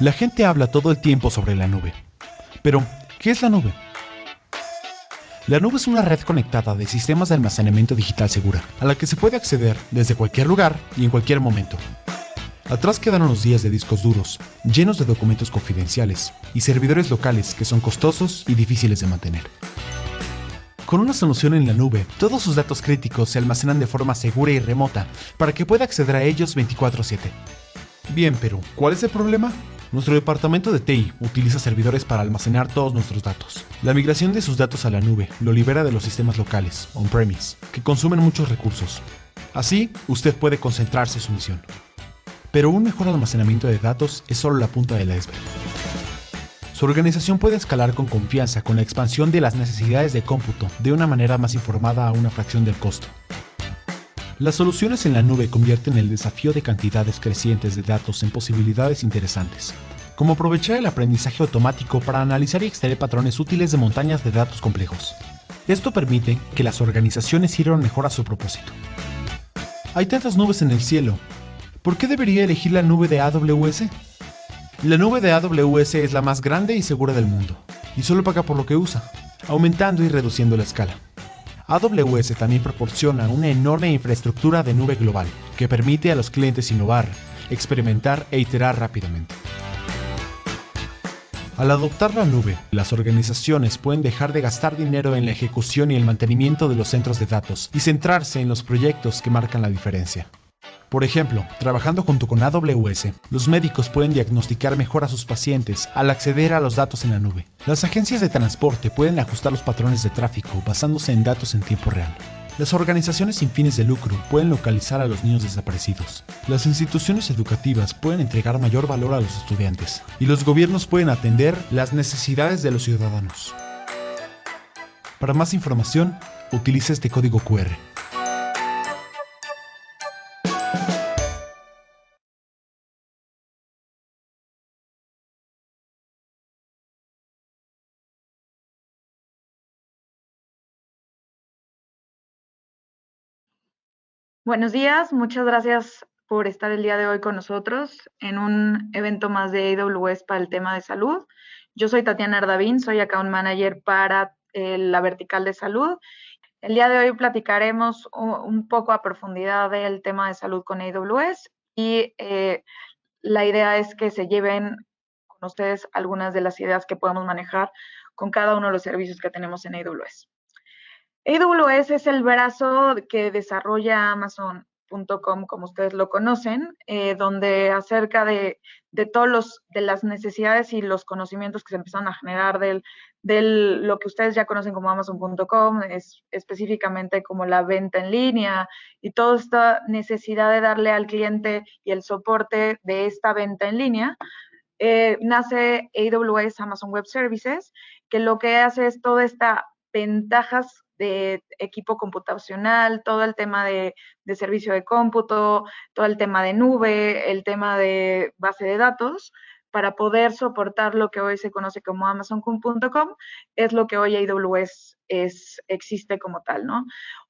La gente habla todo el tiempo sobre la nube. Pero, ¿qué es la nube? La nube es una red conectada de sistemas de almacenamiento digital segura, a la que se puede acceder desde cualquier lugar y en cualquier momento. Atrás quedaron los días de discos duros, llenos de documentos confidenciales, y servidores locales que son costosos y difíciles de mantener. Con una solución en la nube, todos sus datos críticos se almacenan de forma segura y remota para que pueda acceder a ellos 24/7. Bien, pero ¿cuál es el problema? Nuestro departamento de TI utiliza servidores para almacenar todos nuestros datos. La migración de sus datos a la nube lo libera de los sistemas locales, on-premise, que consumen muchos recursos. Así, usted puede concentrarse en su misión. Pero un mejor almacenamiento de datos es solo la punta del iceberg. Su organización puede escalar con confianza con la expansión de las necesidades de cómputo de una manera más informada a una fracción del costo. Las soluciones en la nube convierten el desafío de cantidades crecientes de datos en posibilidades interesantes, como aprovechar el aprendizaje automático para analizar y extraer patrones útiles de montañas de datos complejos. Esto permite que las organizaciones sirvan mejor a su propósito. Hay tantas nubes en el cielo. ¿Por qué debería elegir la nube de AWS? La nube de AWS es la más grande y segura del mundo, y solo paga por lo que usa, aumentando y reduciendo la escala. AWS también proporciona una enorme infraestructura de nube global, que permite a los clientes innovar, experimentar e iterar rápidamente. Al adoptar la nube, las organizaciones pueden dejar de gastar dinero en la ejecución y el mantenimiento de los centros de datos y centrarse en los proyectos que marcan la diferencia. Por ejemplo, trabajando junto con AWS, los médicos pueden diagnosticar mejor a sus pacientes al acceder a los datos en la nube. Las agencias de transporte pueden ajustar los patrones de tráfico basándose en datos en tiempo real. Las organizaciones sin fines de lucro pueden localizar a los niños desaparecidos. Las instituciones educativas pueden entregar mayor valor a los estudiantes. Y los gobiernos pueden atender las necesidades de los ciudadanos. Para más información, utilice este código QR. Buenos días, muchas gracias por estar el día de hoy con nosotros en un evento más de AWS para el tema de salud. Yo soy Tatiana Ardavín, soy Account Manager para la vertical de salud. El día de hoy platicaremos un poco a profundidad del tema de salud con AWS y la idea es que se lleven con ustedes algunas de las ideas que podemos manejar con cada uno de los servicios que tenemos en AWS. AWS es el brazo que desarrolla Amazon.com, como ustedes lo conocen, donde acerca de todos de las necesidades y los conocimientos que se empezaron a generar de lo que ustedes ya conocen como Amazon.com, es específicamente como la venta en línea y toda esta necesidad de darle al cliente y el soporte de esta venta en línea. Nace AWS Amazon Web Services, que lo que hace es toda esta ventajas de equipo computacional, todo el tema de servicio de cómputo, todo el tema de nube, el tema de base de datos, para poder soportar lo que hoy se conoce como Amazon.com, es lo que hoy AWS existe como tal, ¿no?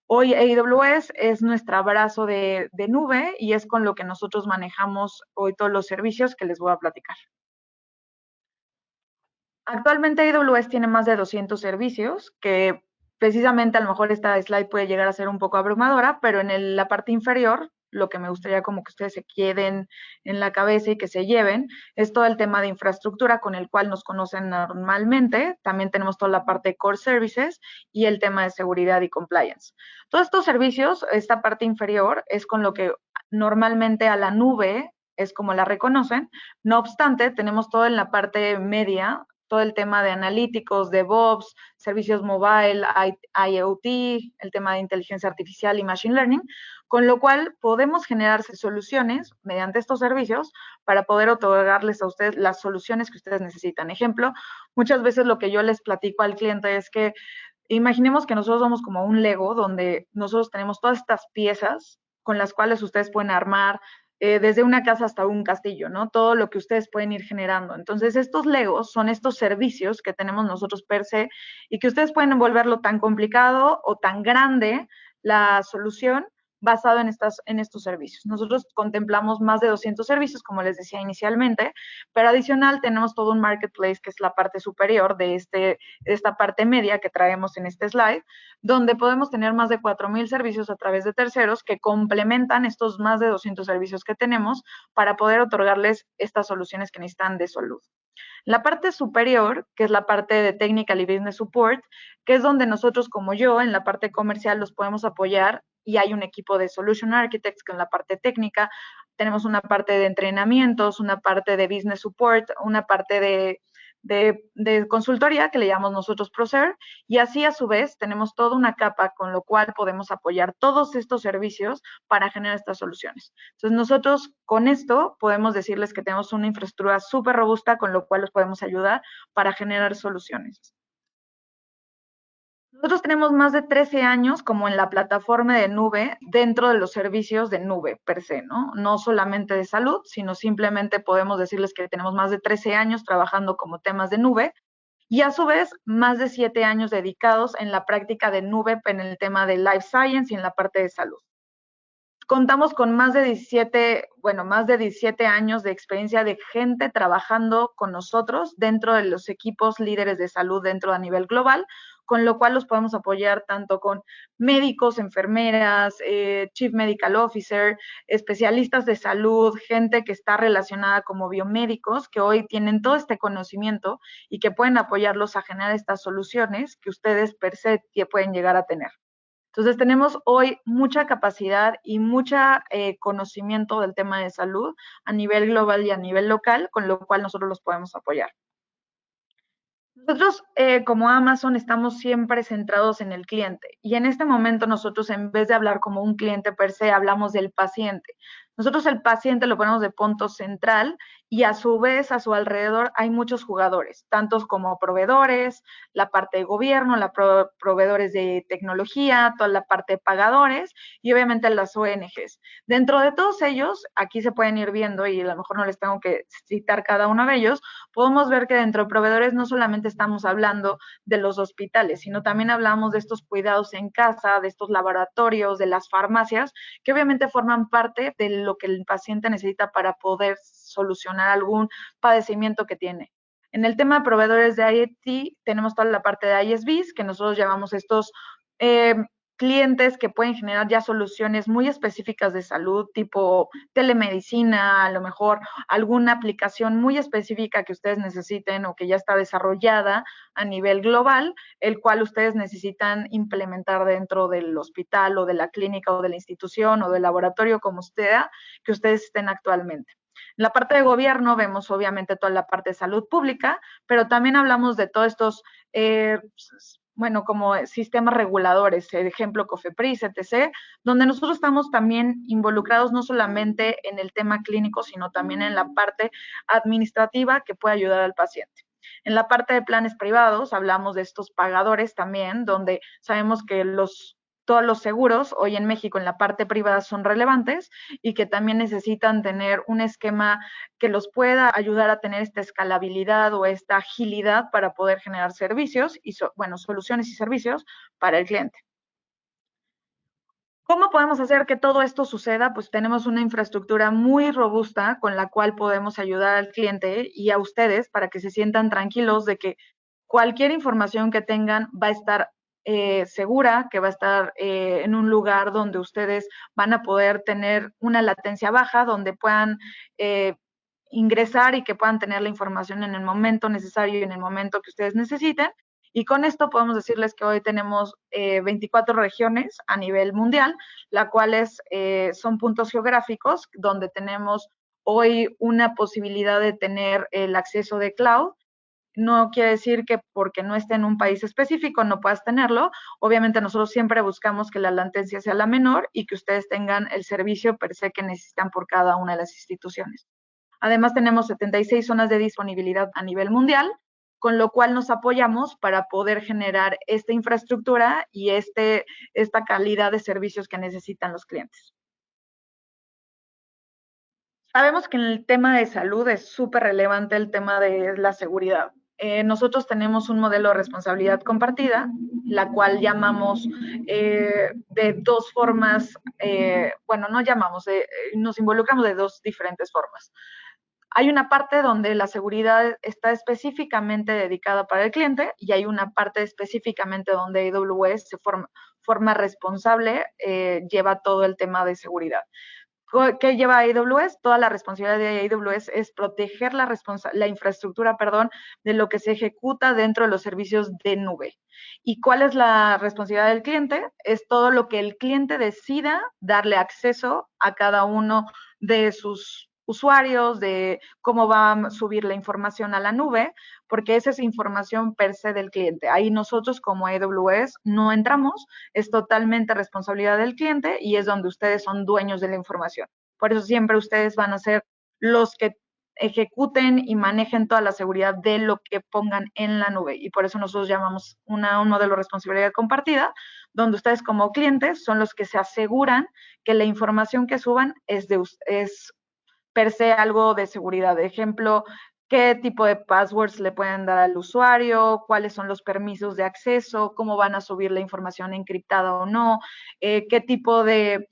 Hoy AWS es nuestro brazo de nube y es con lo que nosotros manejamos hoy todos los servicios que les voy a platicar. Actualmente AWS tiene más de 200 servicios que precisamente a lo mejor esta slide puede llegar a ser un poco abrumadora, pero en la parte inferior, lo que me gustaría como que ustedes se queden en la cabeza y que se lleven, es todo el tema de infraestructura con el cual nos conocen normalmente. También tenemos toda la parte de core services y el tema de seguridad y compliance. Todos estos servicios, esta parte inferior, es con lo que normalmente a la nube es como la reconocen. No obstante, tenemos todo en la parte media, todo el tema de analíticos, DevOps, servicios mobile, IoT, el tema de inteligencia artificial y machine learning, con lo cual podemos generar soluciones mediante estos servicios para poder otorgarles a ustedes las soluciones que ustedes necesitan. Ejemplo, muchas veces lo que yo les platico al cliente es que imaginemos que nosotros somos como un Lego donde nosotros tenemos todas estas piezas con las cuales ustedes pueden armar desde una casa hasta un castillo, ¿no? Todo lo que ustedes pueden ir generando. Entonces, estos Legos son estos servicios que tenemos nosotros per se y que ustedes pueden volverlo tan complicado o tan grande la solución basado en estos servicios. Nosotros contemplamos más de 200 servicios, como les decía inicialmente, pero adicional tenemos todo un marketplace, que es la parte superior de esta parte media que traemos en este slide, donde podemos tener más de 4,000 servicios a través de terceros que complementan estos más de 200 servicios que tenemos para poder otorgarles estas soluciones que necesitan de salud. La parte superior, que es la parte de Technical y Business Support, que es donde nosotros como yo en la parte comercial los podemos apoyar y hay un equipo de Solution Architects que en la parte técnica, tenemos una parte de entrenamientos, una parte de Business Support, una parte de consultoría que le llamamos nosotros ProServe, y así a su vez tenemos toda una capa con lo cual podemos apoyar todos estos servicios para generar estas soluciones. Entonces nosotros con esto podemos decirles que tenemos una infraestructura súper robusta con lo cual los podemos ayudar para generar soluciones. Nosotros tenemos más de 13 años como en la plataforma de nube dentro de los servicios de nube per se, ¿no? No solamente de salud, sino simplemente podemos decirles que tenemos más de 13 años trabajando como temas de nube y a su vez más de 7 años dedicados en la práctica de nube en el tema de life science y en la parte de salud. Contamos con más de 17 años de experiencia de gente trabajando con nosotros dentro de los equipos líderes de salud dentro a nivel global, con lo cual los podemos apoyar tanto con médicos, enfermeras, Chief Medical Officer, especialistas de salud, gente que está relacionada como biomédicos, que hoy tienen todo este conocimiento y que pueden apoyarlos a generar estas soluciones que ustedes per se pueden llegar a tener. Entonces tenemos hoy mucha capacidad y mucho conocimiento del tema de salud a nivel global y a nivel local, con lo cual nosotros los podemos apoyar. Nosotros como Amazon estamos siempre centrados en el cliente y en este momento nosotros en vez de hablar como un cliente per se, hablamos del paciente. Nosotros el paciente lo ponemos de punto central y a su vez a su alrededor hay muchos jugadores, tantos como proveedores, la parte de gobierno, proveedores de tecnología, toda la parte de pagadores y obviamente las ONGs. Dentro de todos ellos, aquí se pueden ir viendo y a lo mejor no les tengo que citar cada uno de ellos, podemos ver que dentro de proveedores no solamente estamos hablando de los hospitales, sino también hablamos de estos cuidados en casa, de estos laboratorios, de las farmacias, que obviamente forman parte de lo que el paciente necesita para poder solucionar algún padecimiento que tiene. En el tema de proveedores de IoT, tenemos toda la parte de ISVs, que nosotros llamamos estos clientes que pueden generar ya soluciones muy específicas de salud, tipo telemedicina, a lo mejor alguna aplicación muy específica que ustedes necesiten o que ya está desarrollada a nivel global, el cual ustedes necesitan implementar dentro del hospital o de la clínica o de la institución o del laboratorio, como sea, que ustedes estén actualmente. En la parte de gobierno vemos obviamente toda la parte de salud pública, pero también hablamos de todos estos como sistemas reguladores, ejemplo, COFEPRIS, etc., donde nosotros estamos también involucrados no solamente en el tema clínico, sino también en la parte administrativa que puede ayudar al paciente. En la parte de planes privados hablamos de estos pagadores también, donde sabemos que todos los seguros hoy en México en la parte privada son relevantes y que también necesitan tener un esquema que los pueda ayudar a tener esta escalabilidad o esta agilidad para poder generar servicios y soluciones y servicios para el cliente. ¿Cómo podemos hacer que todo esto suceda? Pues tenemos una infraestructura muy robusta con la cual podemos ayudar al cliente y a ustedes para que se sientan tranquilos de que cualquier información que tengan va a estar segura, que va a estar en un lugar donde ustedes van a poder tener una latencia baja, donde puedan ingresar y que puedan tener la información en el momento necesario y en el momento que ustedes necesiten. Y con esto podemos decirles que hoy tenemos 24 regiones a nivel mundial, las cuales son puntos geográficos donde tenemos hoy una posibilidad de tener el acceso de cloud. No quiere decir que porque no esté en un país específico no puedas tenerlo. Obviamente nosotros siempre buscamos que la latencia sea la menor y que ustedes tengan el servicio per se que necesitan por cada una de las instituciones. Además tenemos 76 zonas de disponibilidad a nivel mundial, con lo cual nos apoyamos para poder generar esta infraestructura y esta calidad de servicios que necesitan los clientes. Sabemos que en el tema de salud es súper relevante el tema de la seguridad. nosotros tenemos un modelo de responsabilidad compartida, la cual llamamos de dos formas, bueno, no llamamos, nos involucramos de dos diferentes formas. Hay una parte donde la seguridad está específicamente dedicada para el cliente y hay una parte específicamente donde AWS se forma responsable, lleva todo el tema de seguridad. ¿Qué lleva AWS? Toda la responsabilidad de AWS es proteger la infraestructura, de lo que se ejecuta dentro de los servicios de nube. ¿Y cuál es la responsabilidad del cliente? Es todo lo que el cliente decida darle acceso a cada uno de sus usuarios, de cómo va a subir la información a la nube, porque esa es información per se del cliente. Ahí nosotros como AWS no entramos, es totalmente responsabilidad del cliente y es donde ustedes son dueños de la información. Por eso siempre ustedes van a ser los que ejecuten y manejen toda la seguridad de lo que pongan en la nube. Y por eso nosotros llamamos un modelo de responsabilidad compartida, donde ustedes como clientes son los que se aseguran que la información que suban es per se algo de seguridad. De ejemplo, qué tipo de passwords le pueden dar al usuario, cuáles son los permisos de acceso, cómo van a subir la información encriptada o no, qué tipo de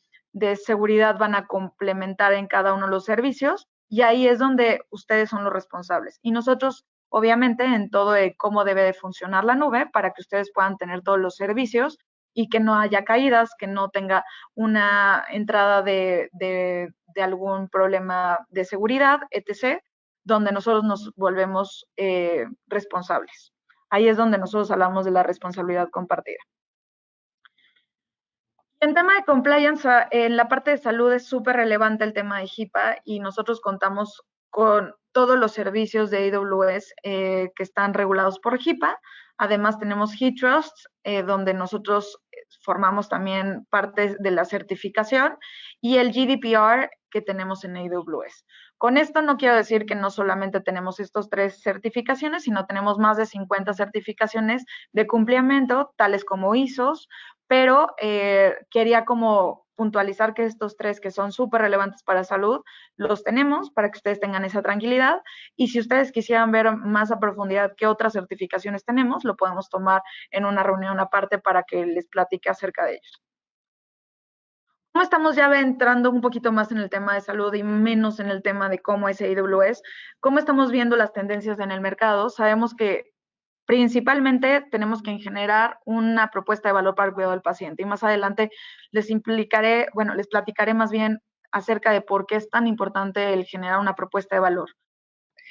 seguridad van a complementar en cada uno de los servicios. Y ahí es donde ustedes son los responsables. Y nosotros, obviamente, en todo de cómo debe de funcionar la nube para que ustedes puedan tener todos los servicios y que no haya caídas, que no tenga una entrada de algún problema de seguridad, etc., donde nosotros nos volvemos responsables. Ahí es donde nosotros hablamos de la responsabilidad compartida. En tema de compliance, en la parte de salud es súper relevante el tema de HIPAA y nosotros contamos con todos los servicios de AWS que están regulados por HIPAA. Además tenemos HITrust, donde nosotros formamos también parte de la certificación, y el GDPR que tenemos en AWS. Con esto no quiero decir que no solamente tenemos estos 3 certificaciones, sino tenemos más de 50 certificaciones de cumplimiento, tales como ISOs, pero quería como puntualizar que estos 3 que son súper relevantes para salud, los tenemos para que ustedes tengan esa tranquilidad. Y si ustedes quisieran ver más a profundidad qué otras certificaciones tenemos, lo podemos tomar en una reunión aparte para que les platique acerca de ellos. Como estamos ya entrando un poquito más en el tema de salud y menos en el tema de cómo es AWS, cómo estamos viendo las tendencias en el mercado, sabemos que principalmente tenemos que generar una propuesta de valor para el cuidado del paciente. Y más adelante les platicaré más bien acerca de por qué es tan importante el generar una propuesta de valor.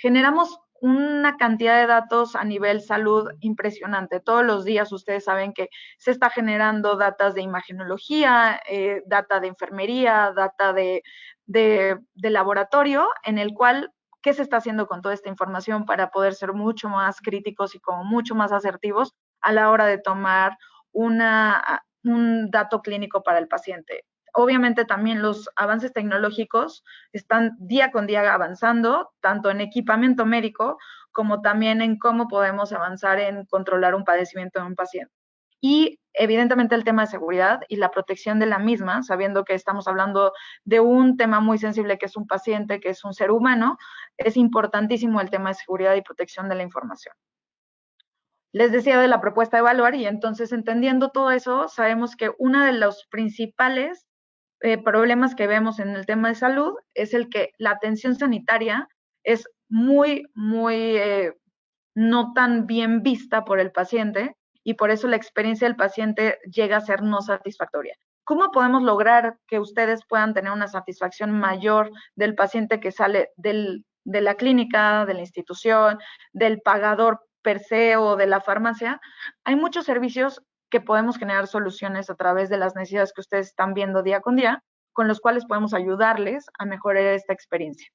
Generamos una cantidad de datos a nivel salud impresionante. Todos los días ustedes saben que se está generando datos de imagenología, data de enfermería, data de laboratorio, en el cual, ¿qué se está haciendo con toda esta información para poder ser mucho más críticos y como mucho más asertivos a la hora de tomar un dato clínico para el paciente? Obviamente también los avances tecnológicos están día con día avanzando, tanto en equipamiento médico como también en cómo podemos avanzar en controlar un padecimiento de un paciente. Y evidentemente el tema de seguridad y la protección de la misma, sabiendo que estamos hablando de un tema muy sensible que es un paciente, que es un ser humano, es importantísimo el tema de seguridad y protección de la información. Les decía de la propuesta de evaluar, y entonces entendiendo todo eso, sabemos que uno de los principales problemas que vemos en el tema de salud es el que la atención sanitaria es muy no tan bien vista por el paciente, y por eso la experiencia del paciente llega a ser no satisfactoria. ¿Cómo podemos lograr que ustedes puedan tener una satisfacción mayor del paciente que sale de la clínica, de la institución, del pagador per se o de la farmacia? Hay muchos servicios que podemos generar soluciones a través de las necesidades que ustedes están viendo día con día, con los cuales podemos ayudarles a mejorar esta experiencia.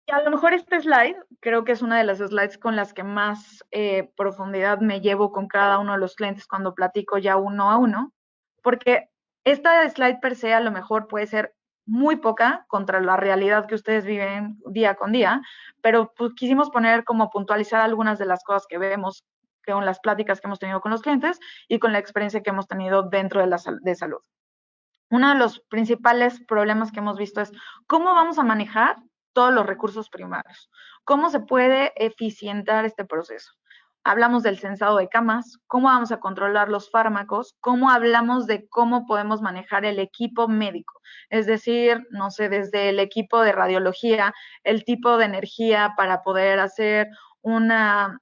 Y a lo mejor este slide, creo que es una de las slides con las que más profundidad me llevo con cada uno de los clientes cuando platico ya uno a uno, porque esta slide per se a lo mejor puede ser muy poca contra la realidad que ustedes viven día con día, pero pues, quisimos poner como puntualizar algunas de las cosas que vemos con las pláticas que hemos tenido con los clientes y con la experiencia que hemos tenido dentro de salud. Uno de los principales problemas que hemos visto es cómo vamos a manejar todos los recursos primarios. ¿Cómo se puede eficientar este proceso? Hablamos del censado de camas, cómo vamos a controlar los fármacos, cómo hablamos de cómo podemos manejar el equipo médico, es decir, no sé, desde el equipo de radiología, el tipo de energía para poder hacer una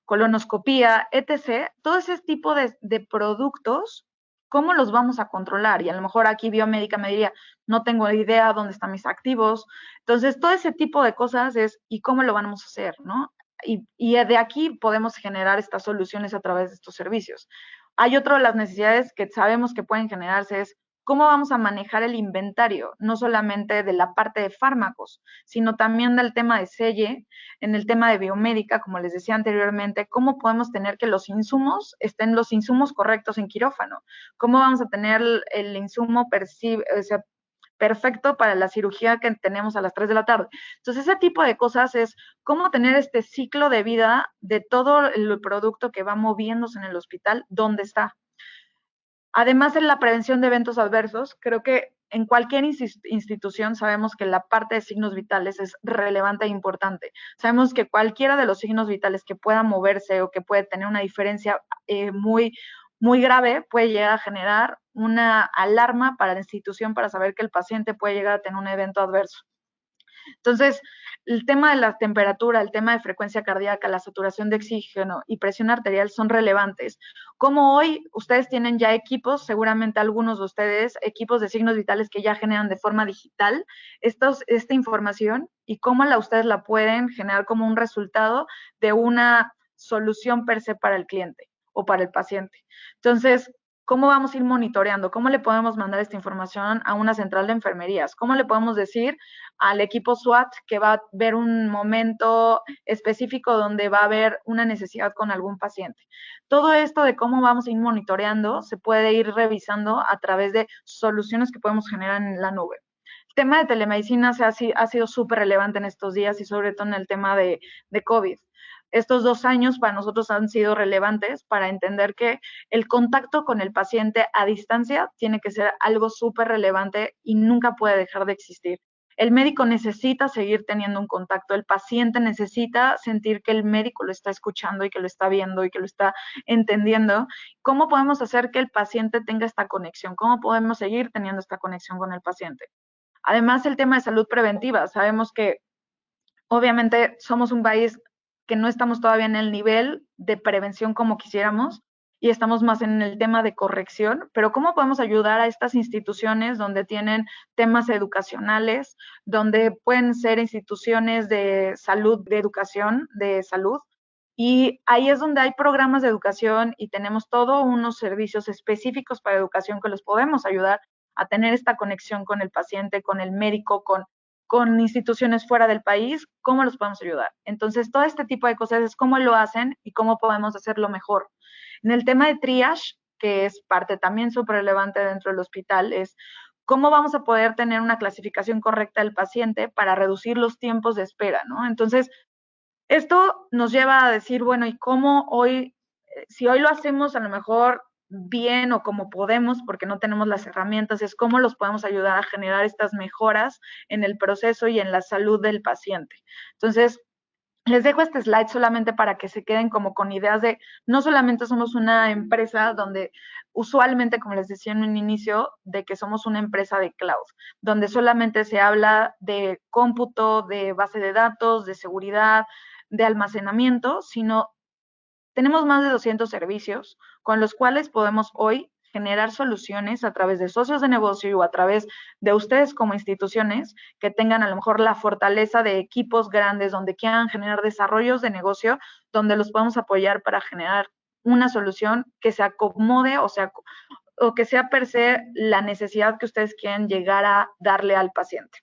colonoscopía, etc. Todo ese tipo de productos, ¿cómo los vamos a controlar? Y a lo mejor aquí biomédica me diría, no tengo idea dónde están mis activos. Entonces, todo ese tipo de cosas es, ¿y cómo lo vamos a hacer? ¿No? Y de aquí podemos generar estas soluciones a través de estos servicios. Hay otra de las necesidades que sabemos que pueden generarse es cómo vamos a manejar el inventario, no solamente de la parte de fármacos, sino también del tema de selle, en el tema de biomédica, como les decía anteriormente, cómo podemos tener que los insumos estén los insumos correctos en quirófano, cómo vamos a tener el insumo perfecto para la cirugía que tenemos a las 3 de la tarde. Entonces, ese tipo de cosas es cómo tener este ciclo de vida de todo el producto que va moviéndose en el hospital, dónde está. Además, en la prevención de eventos adversos, creo que en cualquier institución sabemos que la parte de signos vitales es relevante e importante. Sabemos que cualquiera de los signos vitales que pueda moverse o que puede tener una diferencia muy grave puede llegar a generar una alarma para la institución para saber que el paciente puede llegar a tener un evento adverso. Entonces, el tema de la temperatura, el tema de frecuencia cardíaca, la saturación de oxígeno y presión arterial son relevantes. Como hoy ustedes tienen ya equipos, seguramente algunos de ustedes, equipos de signos vitales que ya generan de forma digital esta información y cómo ustedes la pueden generar como un resultado de una solución per se para el cliente o para el paciente. Entonces, ¿cómo vamos a ir monitoreando? ¿Cómo le podemos mandar esta información a una central de enfermerías? ¿Cómo le podemos decir al equipo SWAT que va a haber un momento específico donde va a haber una necesidad con algún paciente? Todo esto de cómo vamos a ir monitoreando se puede ir revisando a través de soluciones que podemos generar en la nube. El tema de telemedicina ha sido súper relevante en estos días y sobre todo en el tema de COVID. Estos 2 años para nosotros han sido relevantes para entender que el contacto con el paciente a distancia tiene que ser algo súper relevante y nunca puede dejar de existir. El médico necesita seguir teniendo un contacto, el paciente necesita sentir que el médico lo está escuchando y que lo está viendo y que lo está entendiendo. ¿Cómo podemos hacer que el paciente tenga esta conexión? ¿Cómo podemos seguir teniendo esta conexión con el paciente? Además, el tema de salud preventiva. Sabemos que obviamente somos un país que no estamos todavía en el nivel de prevención como quisiéramos y estamos más en el tema de corrección, pero ¿cómo podemos ayudar a estas instituciones donde tienen temas educacionales, donde pueden ser instituciones de salud, de educación, de salud? Y ahí es donde hay programas de educación y tenemos todos unos servicios específicos para educación que los podemos ayudar a tener esta conexión con el paciente, con el médico, con instituciones fuera del país, ¿cómo los podemos ayudar? Entonces, todo este tipo de cosas es cómo lo hacen y cómo podemos hacerlo mejor. En el tema de triage, que es parte también súper relevante dentro del hospital, es cómo vamos a poder tener una clasificación correcta del paciente para reducir los tiempos de espera, ¿no? Entonces, esto nos lleva a decir, bueno, ¿y cómo hoy, si hoy lo hacemos a lo mejor bien o como podemos, porque no tenemos las herramientas, es cómo los podemos ayudar a generar estas mejoras en el proceso y en la salud del paciente? Entonces, les dejo este slide solamente para que se queden como con ideas de, no solamente somos una empresa donde usualmente, como les decía en un inicio, de que somos una empresa de cloud, donde solamente se habla de cómputo, de base de datos, de seguridad, de almacenamiento, sino tenemos más de 200 servicios con los cuales podemos hoy generar soluciones a través de socios de negocio o a través de ustedes como instituciones que tengan a lo mejor la fortaleza de equipos grandes donde quieran generar desarrollos de negocio, donde los podemos apoyar para generar una solución que se acomode o que sea per se la necesidad que ustedes quieren llegar a darle al paciente.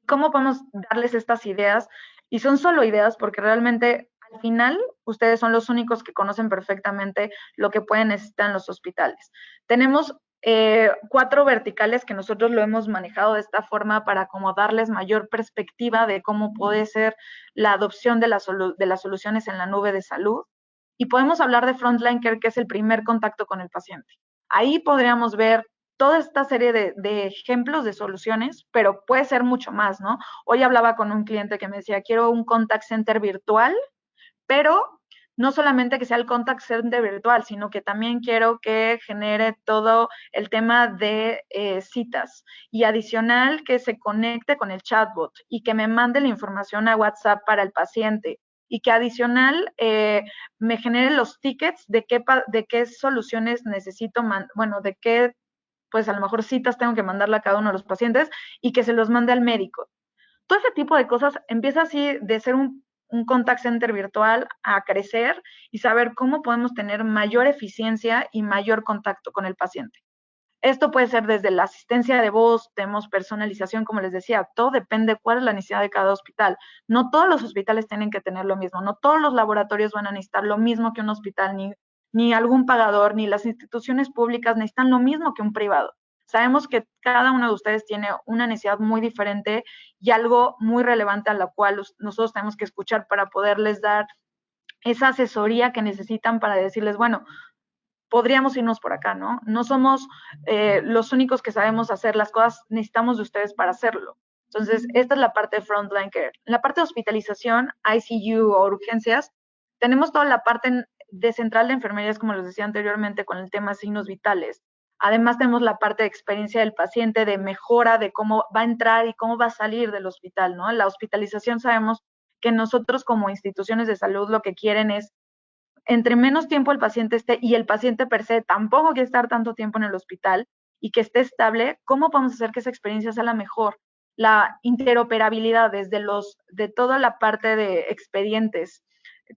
¿Cómo podemos darles estas ideas? Y son solo ideas porque realmente al final ustedes son los únicos que conocen perfectamente lo que pueden necesitar en los hospitales. Tenemos 4 verticales que nosotros lo hemos manejado de esta forma para como darles mayor perspectiva de cómo puede ser la adopción de las soluciones en la nube de salud. Y podemos hablar de Frontline Care, que es el primer contacto con el paciente. Ahí podríamos ver toda esta serie de ejemplos de soluciones, pero puede ser mucho más, ¿no? Hoy hablaba con un cliente que me decía, quiero un contact center virtual, pero no solamente que sea el contact center virtual, sino que también quiero que genere todo el tema de citas y adicional que se conecte con el chatbot y que me mande la información a WhatsApp para el paciente y que adicional me genere los tickets de qué soluciones necesito, bueno, de qué, pues a lo mejor citas tengo que mandarle a cada uno de los pacientes y que se los mande al médico. Todo ese tipo de cosas empieza así de ser un contact center virtual a crecer y saber cómo podemos tener mayor eficiencia y mayor contacto con el paciente. Esto puede ser desde la asistencia de voz, tenemos personalización, como les decía, todo depende de cuál es la necesidad de cada hospital. No todos los hospitales tienen que tener lo mismo, no todos los laboratorios van a necesitar lo mismo que un hospital, ni algún pagador, ni las instituciones públicas necesitan lo mismo que un privado. Sabemos que cada uno de ustedes tiene una necesidad muy diferente y algo muy relevante a la cual nosotros tenemos que escuchar para poderles dar esa asesoría que necesitan para decirles, bueno, podríamos irnos por acá, ¿no? No somos los únicos que sabemos hacer las cosas, necesitamos de ustedes para hacerlo. Entonces, esta es la parte de frontline care. En la parte de hospitalización, ICU o urgencias, tenemos toda la parte de central de enfermerías, como les decía anteriormente, con el tema de signos vitales. Además, tenemos la parte de experiencia del paciente, de mejora, de cómo va a entrar y cómo va a salir del hospital, ¿no? La hospitalización sabemos que nosotros como instituciones de salud lo que quieren es entre menos tiempo el paciente esté y el paciente per se tampoco quiere estar tanto tiempo en el hospital y que esté estable, ¿cómo podemos hacer que esa experiencia sea la mejor? La interoperabilidad de toda la parte de expedientes.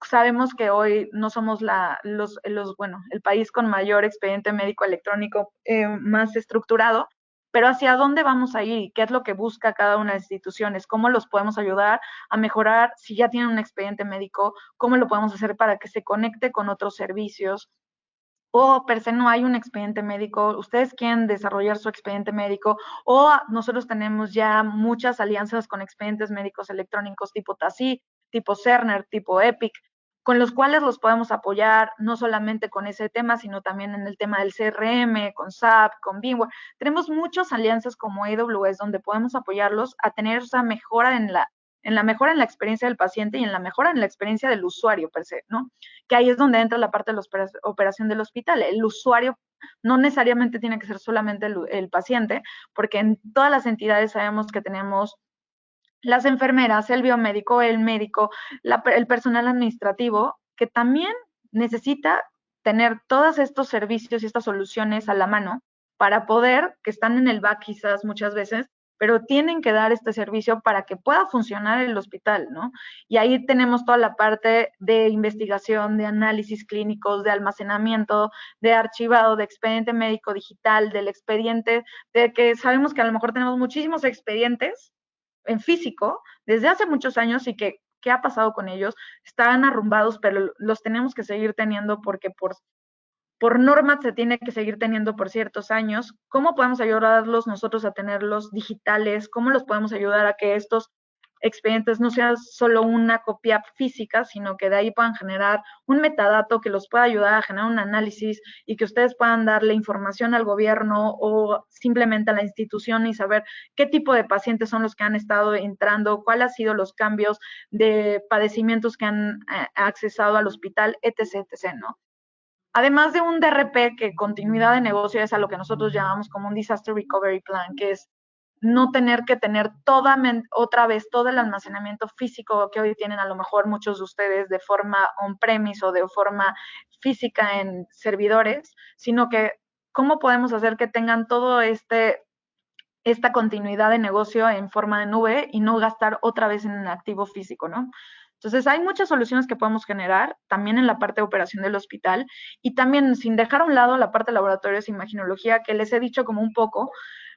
Sabemos que hoy no somos el país con mayor expediente médico electrónico más estructurado, pero hacia dónde vamos a ir y qué es lo que busca cada una de las instituciones, cómo los podemos ayudar a mejorar si ya tienen un expediente médico, cómo lo podemos hacer para que se conecte con otros servicios, o per se no hay un expediente médico, ustedes quieren desarrollar su expediente médico, o nosotros tenemos ya muchas alianzas con expedientes médicos electrónicos tipo TASI, tipo Cerner, tipo Epic, con los cuales los podemos apoyar, no solamente con ese tema, sino también en el tema del CRM, con SAP, con VMware. Tenemos muchas alianzas como AWS donde podemos apoyarlos a tener esa mejora en la mejora en la experiencia del paciente y en la mejora en la experiencia del usuario per se, ¿no? Que ahí es donde entra la parte de la operación del hospital. El usuario no necesariamente tiene que ser solamente el paciente, porque en todas las entidades sabemos que tenemos las enfermeras, el biomédico, el médico, el personal administrativo, que también necesita tener todos estos servicios y estas soluciones a la mano para poder, que están en el back quizás muchas veces, pero tienen que dar este servicio para que pueda funcionar el hospital, ¿no? Y ahí tenemos toda la parte de investigación, de análisis clínicos, de almacenamiento, de archivado, de expediente médico digital, del expediente, de que sabemos que a lo mejor tenemos muchísimos expedientes en físico desde hace muchos años y que qué ha pasado con ellos, están arrumbados, pero los tenemos que seguir teniendo porque por norma se tiene que seguir teniendo por ciertos años. ¿Cómo podemos ayudarlos nosotros a tenerlos digitales? ¿Cómo los podemos ayudar a que estos expedientes no sean solo una copia física, sino que de ahí puedan generar un metadato que los pueda ayudar a generar un análisis y que ustedes puedan darle información al gobierno o simplemente a la institución y saber qué tipo de pacientes son los que han estado entrando, cuáles han sido los cambios de padecimientos que han accesado al hospital, etc., etc., ¿no? Además de un DRP, que continuidad de negocio es a lo que nosotros llamamos como un Disaster Recovery Plan, que es no tener que tener otra vez todo el almacenamiento físico que hoy tienen a lo mejor muchos de ustedes de forma on-premise o de forma física en servidores, sino que cómo podemos hacer que tengan todo esta continuidad de negocio en forma de nube y no gastar otra vez en un activo físico, ¿no? Entonces, hay muchas soluciones que podemos generar, también en la parte de operación del hospital, y también sin dejar a un lado la parte de laboratorios e imaginología, que les he dicho como un poco,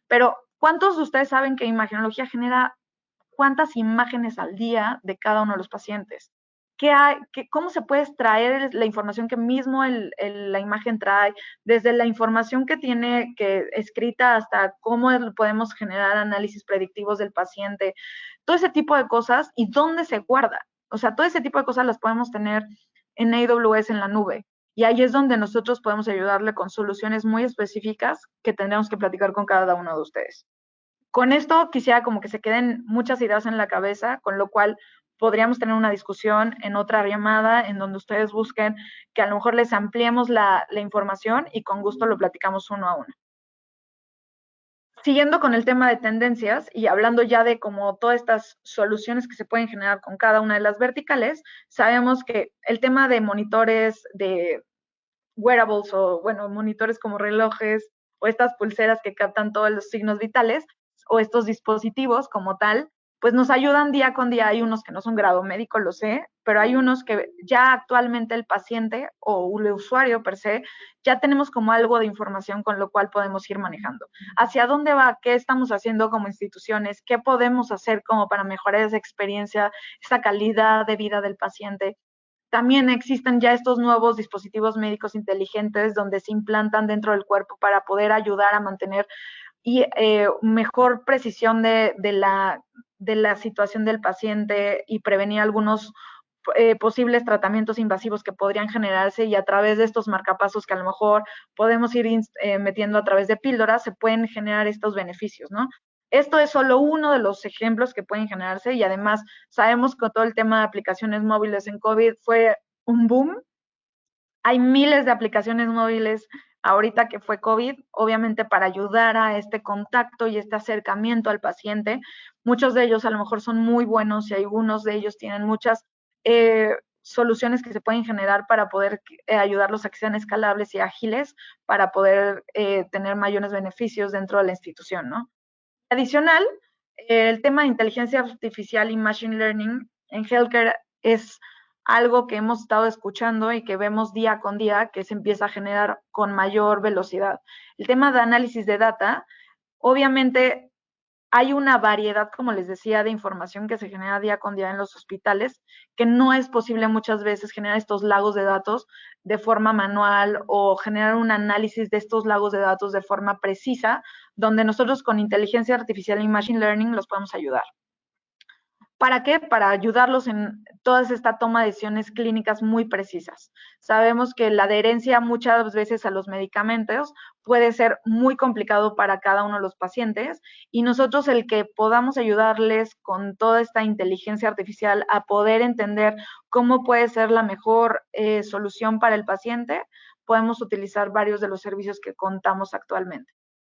pero ¿cuántos de ustedes saben que imaginología genera cuántas imágenes al día de cada uno de los pacientes? ¿Cómo se puede extraer la información que mismo la imagen trae, desde la información que tiene escrita hasta cómo podemos generar análisis predictivos del paciente, todo ese tipo de cosas y dónde se guarda? O sea, todo ese tipo de cosas las podemos tener en AWS en la nube. Y ahí es donde nosotros podemos ayudarle con soluciones muy específicas que tendremos que platicar con cada uno de ustedes. Con esto quisiera como que se queden muchas ideas en la cabeza, con lo cual podríamos tener una discusión en otra llamada en donde ustedes busquen que a lo mejor les ampliemos la información y con gusto lo platicamos uno a uno. Siguiendo con el tema de tendencias y hablando ya de como todas estas soluciones que se pueden generar con cada una de las verticales, sabemos que el tema de monitores de wearables o, bueno, monitores como relojes o estas pulseras que captan todos los signos vitales o estos dispositivos como tal, pues nos ayudan día con día. Hay unos que no son grado médico, lo sé, pero hay unos que ya actualmente el paciente o el usuario per se, ya tenemos como algo de información con lo cual podemos ir manejando. ¿Hacia dónde va? ¿Qué estamos haciendo como instituciones? ¿Qué podemos hacer como para mejorar esa experiencia, esa calidad de vida del paciente? También existen ya estos nuevos dispositivos médicos inteligentes donde se implantan dentro del cuerpo para poder ayudar a mantener mejor precisión de la situación del paciente y prevenir algunos posibles tratamientos invasivos que podrían generarse, y a través de estos marcapasos que a lo mejor podemos ir metiendo a través de píldoras, se pueden generar estos beneficios, ¿no? Esto es solo uno de los ejemplos que pueden generarse, y además sabemos que todo el tema de aplicaciones móviles en COVID fue un boom. Hay miles de aplicaciones móviles ahorita que fue COVID, obviamente para ayudar a este contacto y este acercamiento al paciente. Muchos de ellos a lo mejor son muy buenos y algunos de ellos tienen muchas soluciones que se pueden generar para poder ayudarlos a que sean escalables y ágiles para poder tener mayores beneficios dentro de la institución, ¿no? Adicional, el tema de inteligencia artificial y machine learning en healthcare es algo que hemos estado escuchando y que vemos día con día que se empieza a generar con mayor velocidad. El tema de análisis de data, obviamente hay una variedad, como les decía, de información que se genera día con día en los hospitales, que no es posible muchas veces generar estos lagos de datos de forma manual o generar un análisis de estos lagos de datos de forma precisa, donde nosotros con inteligencia artificial y machine learning los podemos ayudar. ¿Para qué? Para ayudarlos en toda esta toma de decisiones clínicas muy precisas. Sabemos que la adherencia muchas veces a los medicamentos puede ser muy complicado para cada uno de los pacientes, y nosotros el que podamos ayudarles con toda esta inteligencia artificial a poder entender cómo puede ser la mejor solución para el paciente, podemos utilizar varios de los servicios que contamos actualmente.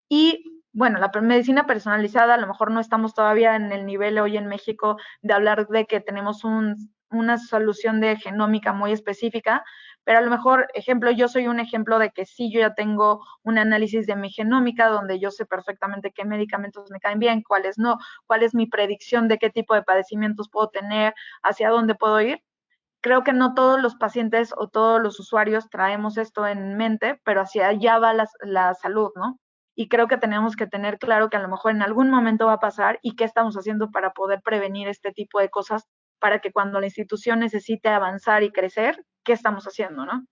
Y bueno, la medicina personalizada, a lo mejor no estamos todavía en el nivel hoy en México de hablar de que tenemos una solución de genómica muy específica, pero a lo mejor, ejemplo, yo soy un ejemplo de que sí, yo ya tengo un análisis de mi genómica donde yo sé perfectamente qué medicamentos me caen bien, cuáles no, cuál es mi predicción de qué tipo de padecimientos puedo tener, hacia dónde puedo ir. Creo que no todos los pacientes o todos los usuarios traemos esto en mente, pero hacia allá va la salud, ¿no? Y creo que tenemos que tener claro que a lo mejor en algún momento va a pasar, y qué estamos haciendo para poder prevenir este tipo de cosas, para que cuando la institución necesite avanzar y crecer, ¿qué estamos haciendo, no?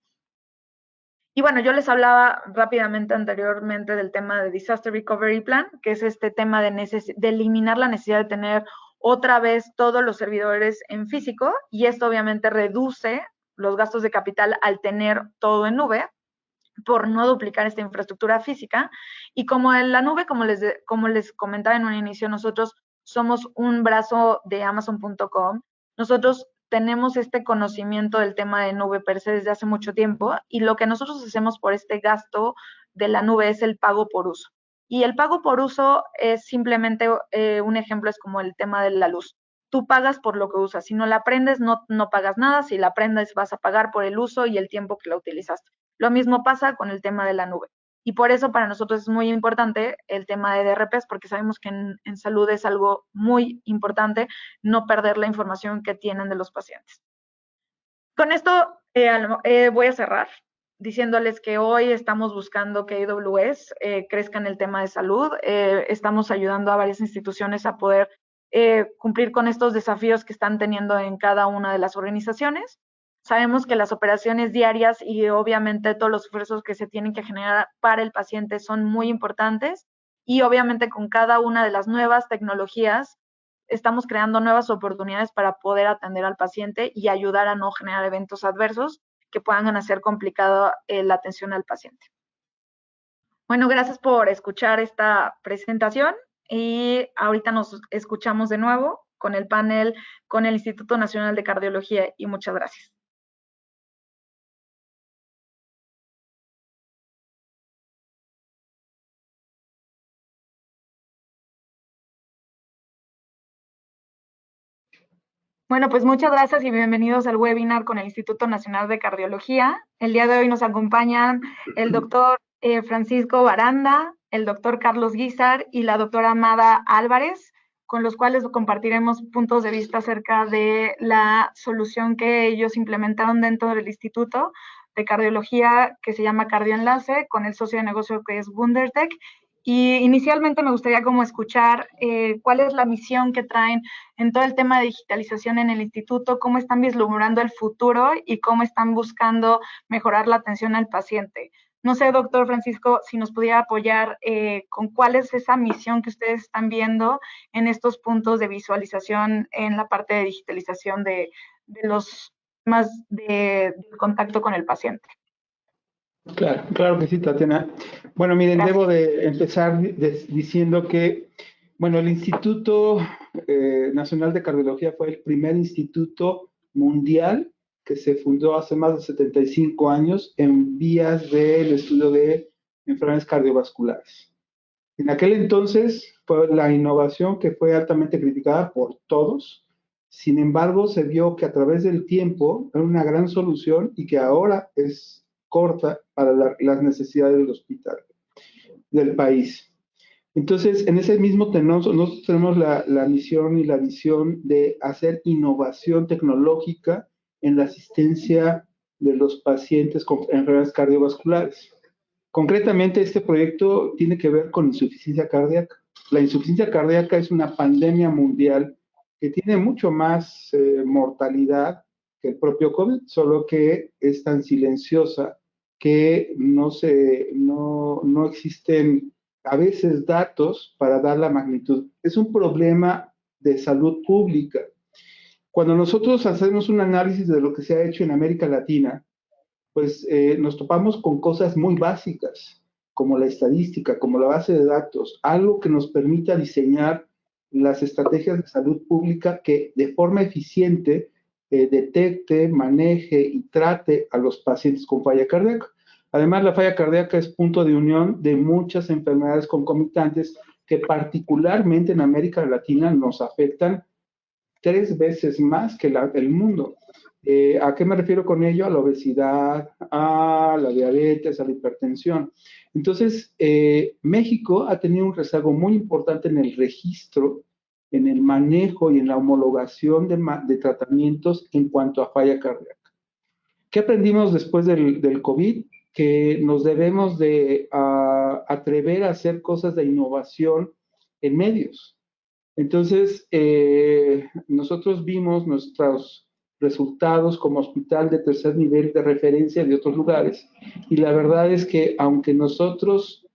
Y bueno, yo les hablaba rápidamente anteriormente del tema de Disaster Recovery Plan, que es este tema de eliminar la necesidad de tener otra vez todos los servidores en físico, y esto obviamente reduce los gastos de capital al tener todo en nube, por no duplicar esta infraestructura física. Y como en la nube, como les comentaba en un inicio, nosotros somos un brazo de Amazon.com. Nosotros tenemos este conocimiento del tema de nube per se desde hace mucho tiempo, y lo que nosotros hacemos por este gasto de la nube es el pago por uso. Y el pago por uso es simplemente un ejemplo, es como el tema de la luz. Tú pagas por lo que usas. Si no la prendes, no pagas nada. Si la prendes, vas a pagar por el uso y el tiempo que la utilizaste. Lo mismo pasa con el tema de la nube. Y por eso para nosotros es muy importante el tema de DRPs, porque sabemos que en salud es algo muy importante no perder la información que tienen de los pacientes. Con esto voy a cerrar diciéndoles que hoy estamos buscando que AWS crezca en el tema de salud. Estamos ayudando a varias instituciones a poder cumplir con estos desafíos que están teniendo en cada una de las organizaciones. Sabemos que las operaciones diarias y obviamente todos los esfuerzos que se tienen que generar para el paciente son muy importantes, y obviamente con cada una de las nuevas tecnologías estamos creando nuevas oportunidades para poder atender al paciente y ayudar a no generar eventos adversos que puedan hacer complicado la atención al paciente. Bueno, gracias por escuchar esta presentación y ahorita nos escuchamos de nuevo con el panel con el Instituto Nacional de Cardiología y muchas gracias. Bueno, pues muchas gracias y bienvenidos al webinar con el Instituto Nacional de Cardiología. El día de hoy nos acompañan el doctor Francisco Baranda, el doctor Carlos Guízar y la doctora Amada Álvarez, con los cuales compartiremos puntos de vista acerca de la solución que ellos implementaron dentro del Instituto de Cardiología que se llama Cardioenlace, con el socio de negocio que es Wundertech. Y inicialmente me gustaría como escuchar cuál es la misión que traen en todo el tema de digitalización en el instituto, cómo están vislumbrando el futuro y cómo están buscando mejorar la atención al paciente. No sé, doctor Francisco, si nos pudiera apoyar con cuál es esa misión que ustedes están viendo en estos puntos de visualización en la parte de digitalización de los temas de contacto con el paciente. Claro, claro que sí, Tatiana. Bueno, miren, Gracias. debo de empezar diciendo que, bueno, el Instituto Nacional de Cardiología fue el primer instituto mundial que se fundó hace más de 75 años en vías del estudio de enfermedades cardiovasculares. En aquel entonces fue la innovación que fue altamente criticada por todos. Sin embargo, se vio que a través del tiempo era una gran solución y que ahora es corta para las necesidades del hospital, del país. Entonces, en ese mismo tenor, nosotros tenemos la misión y la visión de hacer innovación tecnológica en la asistencia de los pacientes con enfermedades cardiovasculares. Concretamente, este proyecto tiene que ver con insuficiencia cardíaca. La insuficiencia cardíaca es una pandemia mundial que tiene mucho más mortalidad que el propio COVID, solo que es tan silenciosa que no existen a veces datos para dar la magnitud. Es un problema de salud pública. Cuando nosotros hacemos un análisis de lo que se ha hecho en América Latina, pues nos topamos con cosas muy básicas, como la estadística, como la base de datos, algo que nos permita diseñar las estrategias de salud pública que de forma eficiente detecte, maneje y trate a los pacientes con falla cardíaca. Además, la falla cardíaca es punto de unión de muchas enfermedades concomitantes que particularmente en América Latina nos afectan 3 veces más que el mundo. ¿A qué me refiero con ello? A la obesidad, a la diabetes, a la hipertensión. Entonces, México ha tenido un rezago muy importante en el registro, en el manejo y en la homologación de tratamientos en cuanto a falla cardíaca. ¿Qué aprendimos después del COVID? Que nos debemos de atrever a hacer cosas de innovación en medios. Entonces, nosotros vimos nuestros resultados como hospital de tercer nivel de referencia de otros lugares y la verdad es que aunque nosotros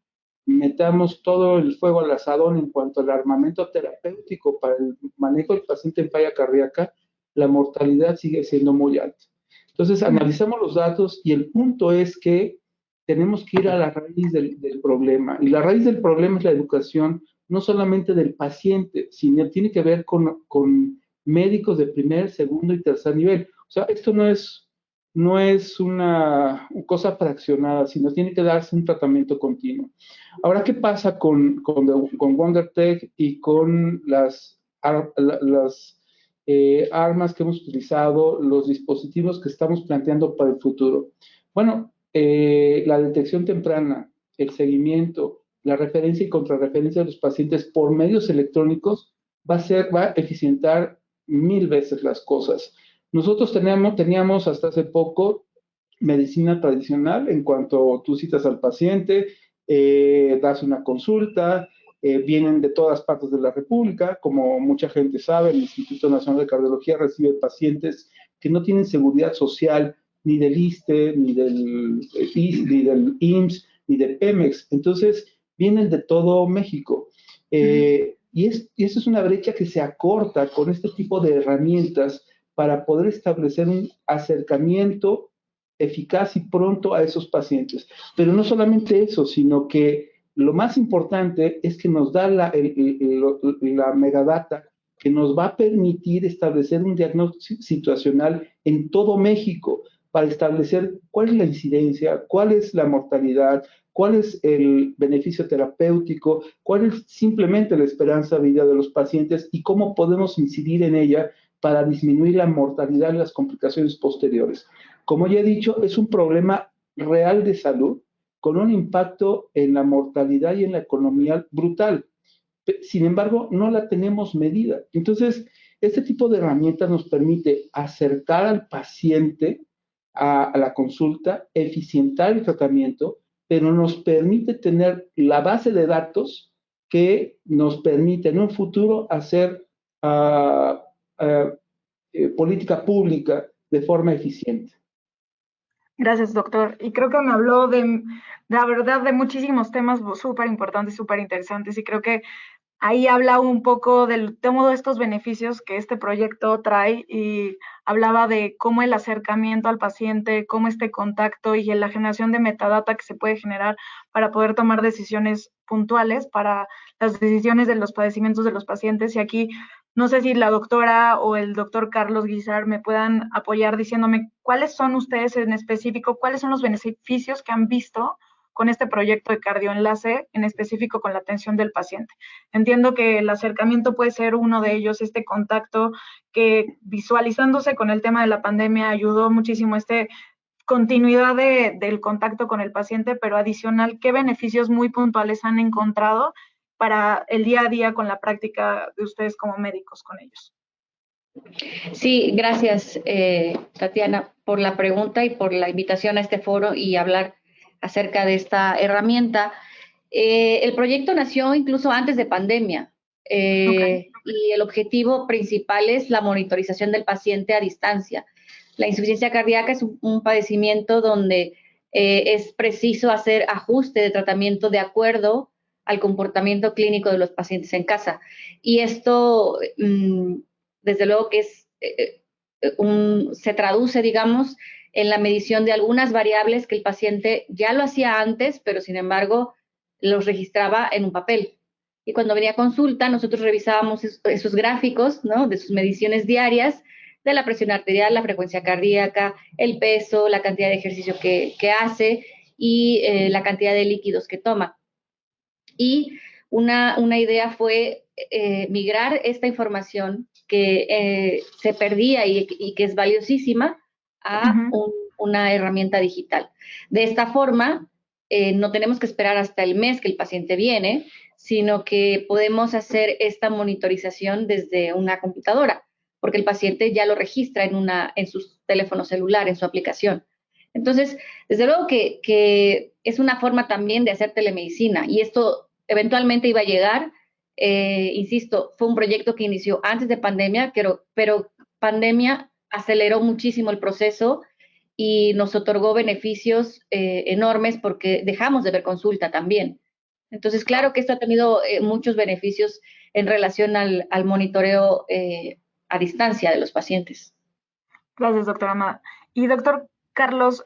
metamos todo el fuego al asadón en cuanto al armamento terapéutico para el manejo del paciente en falla cardíaca, la mortalidad sigue siendo muy alta. Entonces, analizamos los datos y el punto es que tenemos que ir a la raíz del problema y la raíz del problema es la educación no solamente del paciente, sino tiene que ver con médicos de primer, segundo y tercer nivel. O sea, esto no es una cosa fraccionada, sino tiene que darse un tratamiento continuo. Ahora, ¿qué pasa con Wundertech y con las armas que hemos utilizado, los dispositivos que estamos planteando para el futuro? Bueno, la detección temprana, el seguimiento, la referencia y contrarreferencia de los pacientes por medios electrónicos va a eficientar 1000 veces las cosas. Nosotros teníamos hasta hace poco medicina tradicional en cuanto tú citas al paciente, das una consulta, vienen de todas partes de la República, como mucha gente sabe, el Instituto Nacional de Cardiología recibe pacientes que no tienen seguridad social ni del ISSSTE, ni del IMSS, ni de Pemex. Entonces, vienen de todo México. Y eso es una brecha que se acorta con este tipo de herramientas para poder establecer un acercamiento eficaz y pronto a esos pacientes. Pero no solamente eso, sino que lo más importante es que nos da la megadata que nos va a permitir establecer un diagnóstico situacional en todo México para establecer cuál es la incidencia, cuál es la mortalidad, cuál es el beneficio terapéutico, cuál es simplemente la esperanza de vida de los pacientes y cómo podemos incidir en ella para disminuir la mortalidad y las complicaciones posteriores. Como ya he dicho, es un problema real de salud con un impacto en la mortalidad y en la economía brutal. Sin embargo, no la tenemos medida. Entonces, este tipo de herramientas nos permite acercar al paciente a la consulta, eficientar el tratamiento, pero nos permite tener la base de datos que nos permite en un futuro hacer política pública de forma eficiente. Gracias, doctor. Y creo que me habló de la verdad, de muchísimos temas súper importantes, súper interesantes, y creo que ahí habla un poco de todos estos beneficios que este proyecto trae, y hablaba de cómo el acercamiento al paciente, cómo este contacto y la generación de metadata que se puede generar para poder tomar decisiones puntuales para las decisiones de los padecimientos de los pacientes. Y aquí no sé si la doctora o el doctor Carlos Guízar me puedan apoyar diciéndome cuáles son ustedes en específico, cuáles son los beneficios que han visto con este proyecto de Cardioenlace, en específico con la atención del paciente. Entiendo que el acercamiento puede ser uno de ellos, este contacto que, visualizándose con el tema de la pandemia, ayudó muchísimo continuidad del contacto con el paciente, pero adicional, ¿qué beneficios muy puntuales han encontrado para el día a día con la práctica de ustedes como médicos con ellos? Sí, gracias, Tatiana, por la pregunta y por la invitación a este foro y hablar acerca de esta herramienta. El proyecto nació incluso antes de pandemia, y el objetivo principal es la monitorización del paciente a distancia. La insuficiencia cardíaca es un padecimiento donde es preciso hacer ajuste de tratamiento de acuerdo al comportamiento clínico de los pacientes en casa. Y esto, desde luego que se traduce, digamos, en la medición de algunas variables que el paciente ya lo hacía antes, pero sin embargo los registraba en un papel. Y cuando venía a consulta, nosotros revisábamos esos gráficos, ¿no?, de sus mediciones diarias, de la presión arterial, la frecuencia cardíaca, el peso, la cantidad de ejercicio que hace y la cantidad de líquidos que toma. Y una idea fue migrar esta información que se perdía y que es valiosísima a una herramienta digital. De esta forma, no tenemos que esperar hasta el mes que el paciente viene, sino que podemos hacer esta monitorización desde una computadora, porque el paciente ya lo registra en su teléfono celular, en su aplicación. Entonces, desde luego que es una forma también de hacer telemedicina, y esto eventualmente iba a llegar. Insisto, fue un proyecto que inició antes de pandemia, pero pandemia aceleró muchísimo el proceso y nos otorgó beneficios enormes porque dejamos de ver consulta también. Entonces, claro que esto ha tenido muchos beneficios en relación al monitoreo a distancia de los pacientes. Gracias, doctora Amada. Y doctor Carlos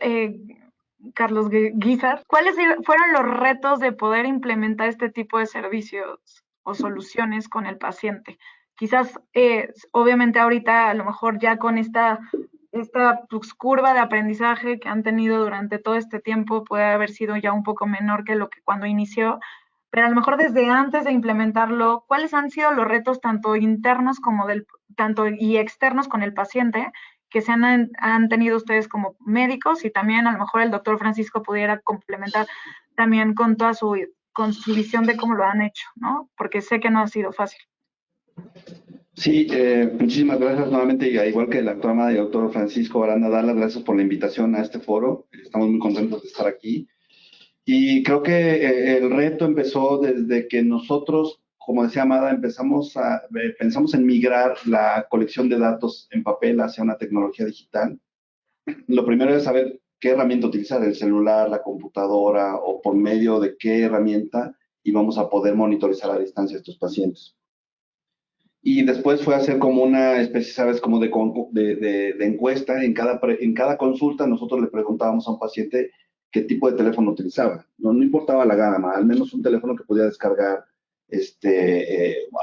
Guízar, ¿cuáles fueron los retos de poder implementar este tipo de servicios o soluciones con el paciente? Quizás, obviamente ahorita a lo mejor ya con esta curva de aprendizaje que han tenido durante todo este tiempo puede haber sido ya un poco menor que lo que cuando inició, pero a lo mejor desde antes de implementarlo, ¿cuáles han sido los retos tanto internos como tanto y externos con el paciente que se han tenido ustedes como médicos? Y también a lo mejor el doctor Francisco pudiera complementar también con toda su visión de cómo lo han hecho, ¿no? Porque sé que no ha sido fácil. Sí, muchísimas gracias nuevamente, y igual que la doctora Amada y el doctor Francisco Aranda, dar las gracias por la invitación a este foro. Estamos muy contentos de estar aquí. Y creo que el reto empezó desde que nosotros, como decía Amada, pensamos en migrar la colección de datos en papel hacia una tecnología digital. Lo primero es saber qué herramienta utilizar, el celular, la computadora, o por medio de qué herramienta íbamos a poder monitorizar a distancia a estos pacientes. Y después fue a hacer como una especie, ¿sabes? Como de encuesta. En cada consulta nosotros le preguntábamos a un paciente qué tipo de teléfono utilizaba. No importaba la gama, al menos un teléfono que pudiera descargar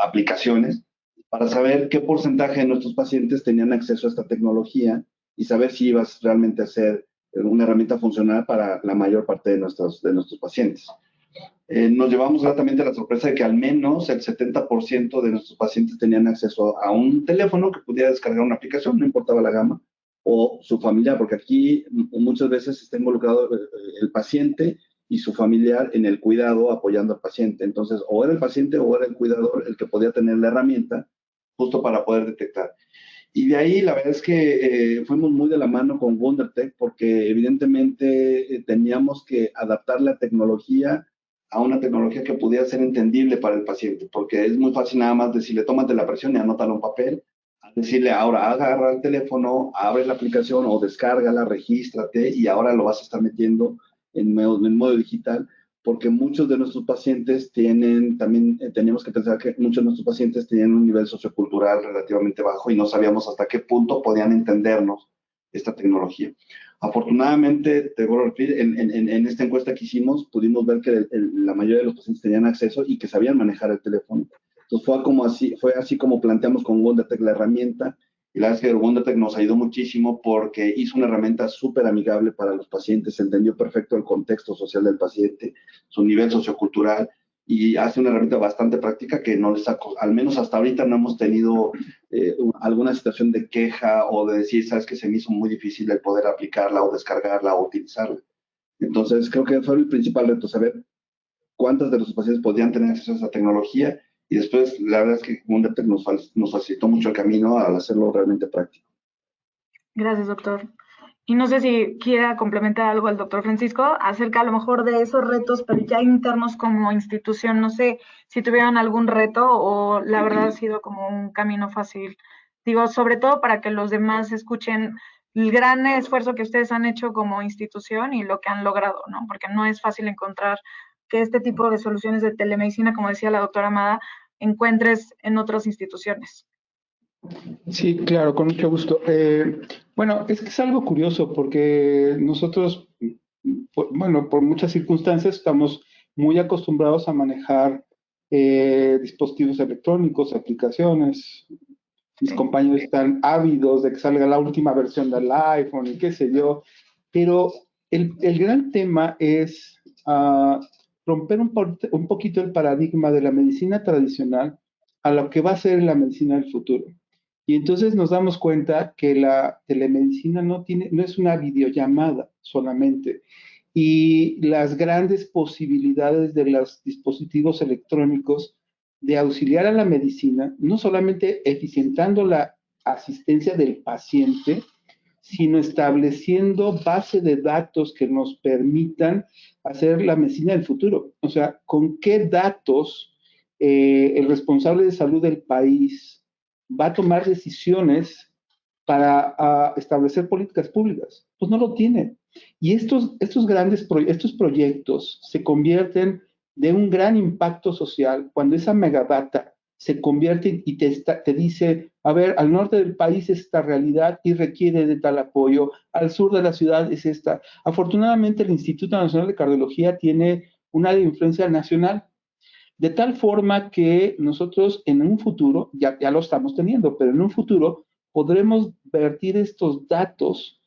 aplicaciones para saber qué porcentaje de nuestros pacientes tenían acceso a esta tecnología y saber si ibas realmente a ser una herramienta funcional para la mayor parte de nuestros pacientes. Nos llevamos gratamente a la sorpresa de que al menos el 70% de nuestros pacientes tenían acceso a un teléfono que pudiera descargar una aplicación, no importaba la gama, o su familiar, porque aquí muchas veces está involucrado el paciente y su familiar en el cuidado, apoyando al paciente. Entonces, o era el paciente o era el cuidador el que podía tener la herramienta justo para poder detectar. Y de ahí la verdad es que fuimos muy de la mano con WonderTech porque evidentemente teníamos que adaptar la tecnología a una tecnología que pudiera ser entendible para el paciente, porque es muy fácil nada más decirle, tómate la presión y anótalo en papel, a decirle, ahora agarra el teléfono, abre la aplicación o descárgala, regístrate y ahora lo vas a estar metiendo en modo digital, porque muchos de nuestros pacientes también teníamos que pensar que muchos de nuestros pacientes tenían un nivel sociocultural relativamente bajo y no sabíamos hasta qué punto podían entendernos esta tecnología. Afortunadamente, te vuelvo a repetir, en esta encuesta que hicimos, pudimos ver que la mayoría de los pacientes tenían acceso y que sabían manejar el teléfono. Entonces fue así como planteamos con WonderTech la herramienta, y la verdad es que WonderTech nos ayudó muchísimo porque hizo una herramienta súper amigable para los pacientes, entendió perfecto el contexto social del paciente, su nivel sociocultural, y hace una herramienta bastante práctica que no les sacó, al menos hasta ahorita no hemos tenido alguna situación de queja o de decir, sabes que se me hizo muy difícil el poder aplicarla o descargarla o utilizarla. Entonces creo que fue el principal reto, saber cuántos de los pacientes podían tener acceso a esa tecnología y después la verdad es que WonderTech nos facilitó mucho el camino al hacerlo realmente práctico. Gracias, doctor. Y no sé si quiera complementar algo al doctor Francisco acerca a lo mejor de esos retos, pero ya internos como institución. No sé si tuvieron algún reto o la verdad ha sido como un camino fácil. Digo, sobre todo para que los demás escuchen el gran esfuerzo que ustedes han hecho como institución y lo que han logrado, ¿no? Porque no es fácil encontrar que este tipo de soluciones de telemedicina, como decía la doctora Amada, encuentres en otras instituciones. Sí, claro, con mucho gusto. Bueno, es que es algo curioso porque nosotros, por muchas circunstancias, estamos muy acostumbrados a manejar dispositivos electrónicos, aplicaciones. Mis compañeros están ávidos de que salga la última versión del iPhone y qué sé yo, pero el gran tema es romper un poquito el paradigma de la medicina tradicional a lo que va a ser la medicina del futuro. Y entonces nos damos cuenta que la telemedicina no es una videollamada solamente. Y las grandes posibilidades de los dispositivos electrónicos de auxiliar a la medicina, no solamente eficientando la asistencia del paciente, sino estableciendo base de datos que nos permitan hacer la medicina del futuro. O sea, ¿con qué datos el responsable de salud del país va a tomar decisiones para establecer políticas públicas? Pues no lo tiene. Y estos proyectos se convierten de un gran impacto social cuando esa megadata se convierte y te dice, a ver, al norte del país es esta realidad y requiere de tal apoyo, al sur de la ciudad es esta. Afortunadamente el Instituto Nacional de Cardiología tiene una influencia nacional, de tal forma que nosotros en un futuro, ya lo estamos teniendo, pero en un futuro podremos vertir estos datos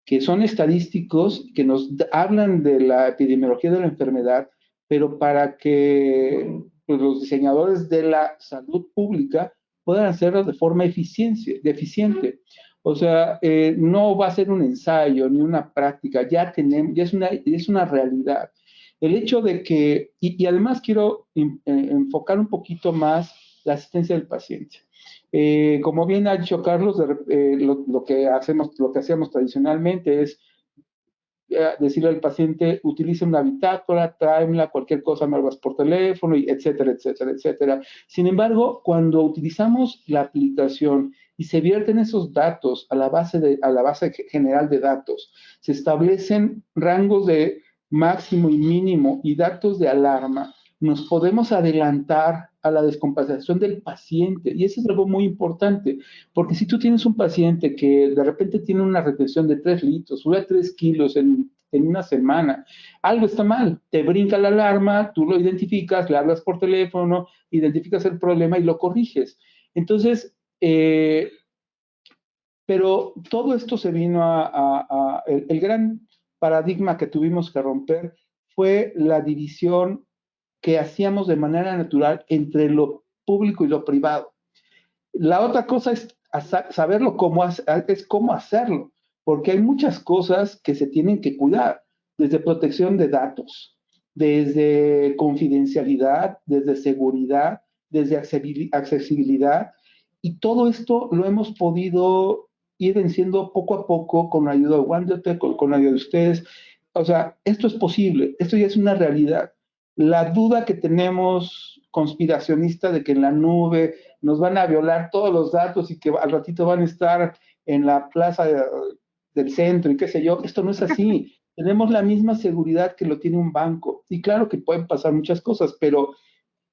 que son estadísticos, que nos hablan de la epidemiología de la enfermedad, pero para que pues, los diseñadores de la salud pública puedan hacerlo de forma eficiente. O sea, no va a ser un ensayo ni una práctica, ya es una realidad. El hecho de que, y además quiero enfocar un poquito más la asistencia del paciente. Como bien ha dicho Carlos, lo que hacíamos tradicionalmente es decirle al paciente, utilice una bitácora, tráemela, cualquier cosa me lo vas por teléfono, y etcétera, etcétera, etcétera. Sin embargo, cuando utilizamos la aplicación y se vierten esos datos a la base general de datos, se establecen rangos de máximo y mínimo y datos de alarma, nos podemos adelantar a la descompensación del paciente. Y eso es algo muy importante, porque si tú tienes un paciente que de repente tiene una retención de 3 litros, sube a 3 kilos en una semana, algo está mal, te brinca la alarma, tú lo identificas, le hablas por teléfono, identificas el problema y lo corriges. Entonces, pero todo esto se vino el gran paradigma que tuvimos que romper fue la división que hacíamos de manera natural entre lo público y lo privado. La otra cosa es saberlo es cómo hacerlo, porque hay muchas cosas que se tienen que cuidar, desde protección de datos, desde confidencialidad, desde seguridad, desde accesibilidad, y todo esto lo hemos podido ir venciendo poco a poco con la ayuda de Wandertech, con la ayuda de ustedes. O sea, esto es posible, esto ya es una realidad. La duda que tenemos conspiracionista de que en la nube nos van a violar todos los datos y que al ratito van a estar en la plaza del centro y qué sé yo, esto no es así. Tenemos la misma seguridad que lo tiene un banco. Y claro que pueden pasar muchas cosas, pero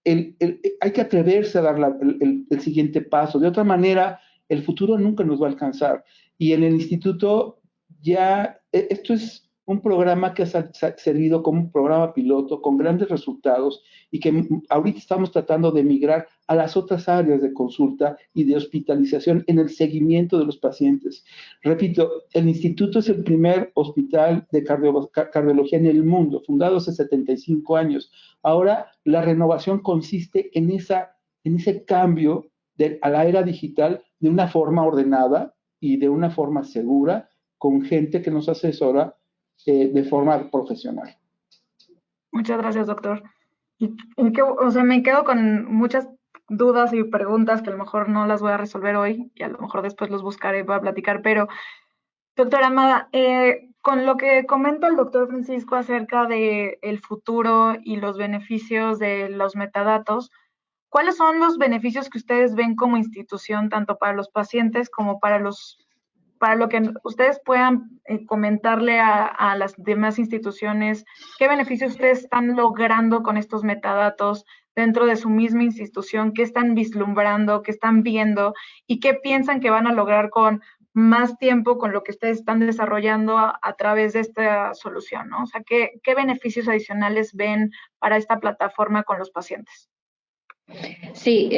hay que atreverse a dar el siguiente paso. De otra manera, el futuro nunca nos va a alcanzar. Y en el instituto ya, esto es un programa que ha servido como un programa piloto con grandes resultados y que ahorita estamos tratando de migrar a las otras áreas de consulta y de hospitalización en el seguimiento de los pacientes. Repito, el instituto es el primer hospital de cardiología en el mundo, fundado hace 75 años. Ahora la renovación consiste en ese cambio a la era digital de una forma ordenada y de una forma segura, con gente que nos asesora de forma profesional. Muchas gracias, doctor. O sea, me quedo con muchas dudas y preguntas que a lo mejor no las voy a resolver hoy y a lo mejor después los buscaré para platicar, pero doctora Amada, con lo que comenta el doctor Francisco acerca del futuro y los beneficios de los metadatos, ¿cuáles son los beneficios que ustedes ven como institución, tanto para los pacientes como para lo que ustedes puedan comentarle a las demás instituciones? ¿Qué beneficios ustedes están logrando con estos metadatos dentro de su misma institución? ¿Qué están vislumbrando? ¿Qué están viendo? ¿Y qué piensan que van a lograr con más tiempo con lo que ustedes están desarrollando a través de esta solución, ¿no? O sea, ¿qué beneficios adicionales ven para esta plataforma con los pacientes? Sí,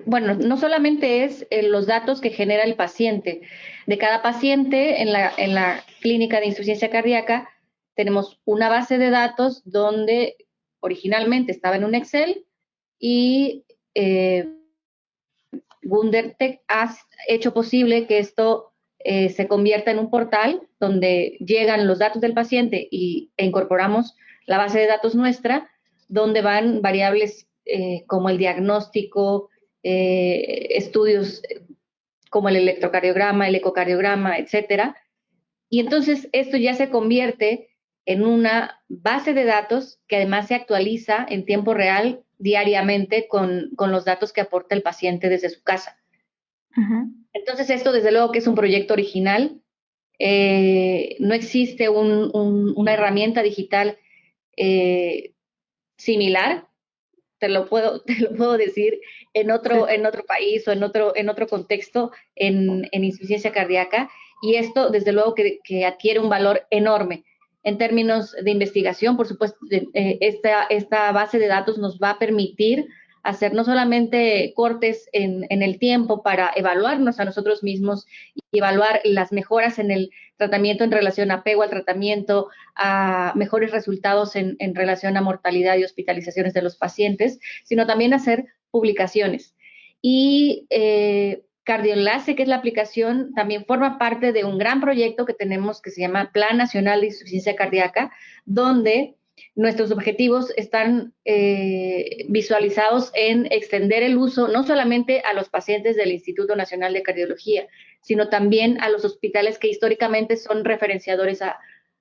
bueno, no solamente es los datos que genera el paciente. De cada paciente en la clínica de insuficiencia cardíaca tenemos una base de datos donde originalmente estaba en un Excel y Wandertech ha hecho posible que esto se convierta en un portal donde llegan los datos del paciente e incorporamos la base de datos nuestra, donde van variables como el diagnóstico, estudios como el electrocardiograma, el ecocardiograma, etcétera. Y entonces esto ya se convierte en una base de datos que además se actualiza en tiempo real diariamente con los datos que aporta el paciente desde su casa. Uh-huh. Entonces esto desde luego que es un proyecto original. No existe una herramienta digital similar. Te lo puedo decir en otro país o en otro contexto en insuficiencia cardíaca, y esto desde luego que adquiere un valor enorme en términos de investigación. Por supuesto, esta base de datos nos va a permitir hacer no solamente cortes en el tiempo para evaluarnos a nosotros mismos y evaluar las mejoras en el tratamiento en relación a apego al tratamiento, a mejores resultados en relación a mortalidad y hospitalizaciones de los pacientes, sino también hacer publicaciones. Y Cardioenlace, que es la aplicación, también forma parte de un gran proyecto que tenemos que se llama Plan Nacional de Insuficiencia Cardíaca, donde nuestros objetivos están visualizados en extender el uso no solamente a los pacientes del Instituto Nacional de Cardiología, sino también a los hospitales que históricamente son referenciadores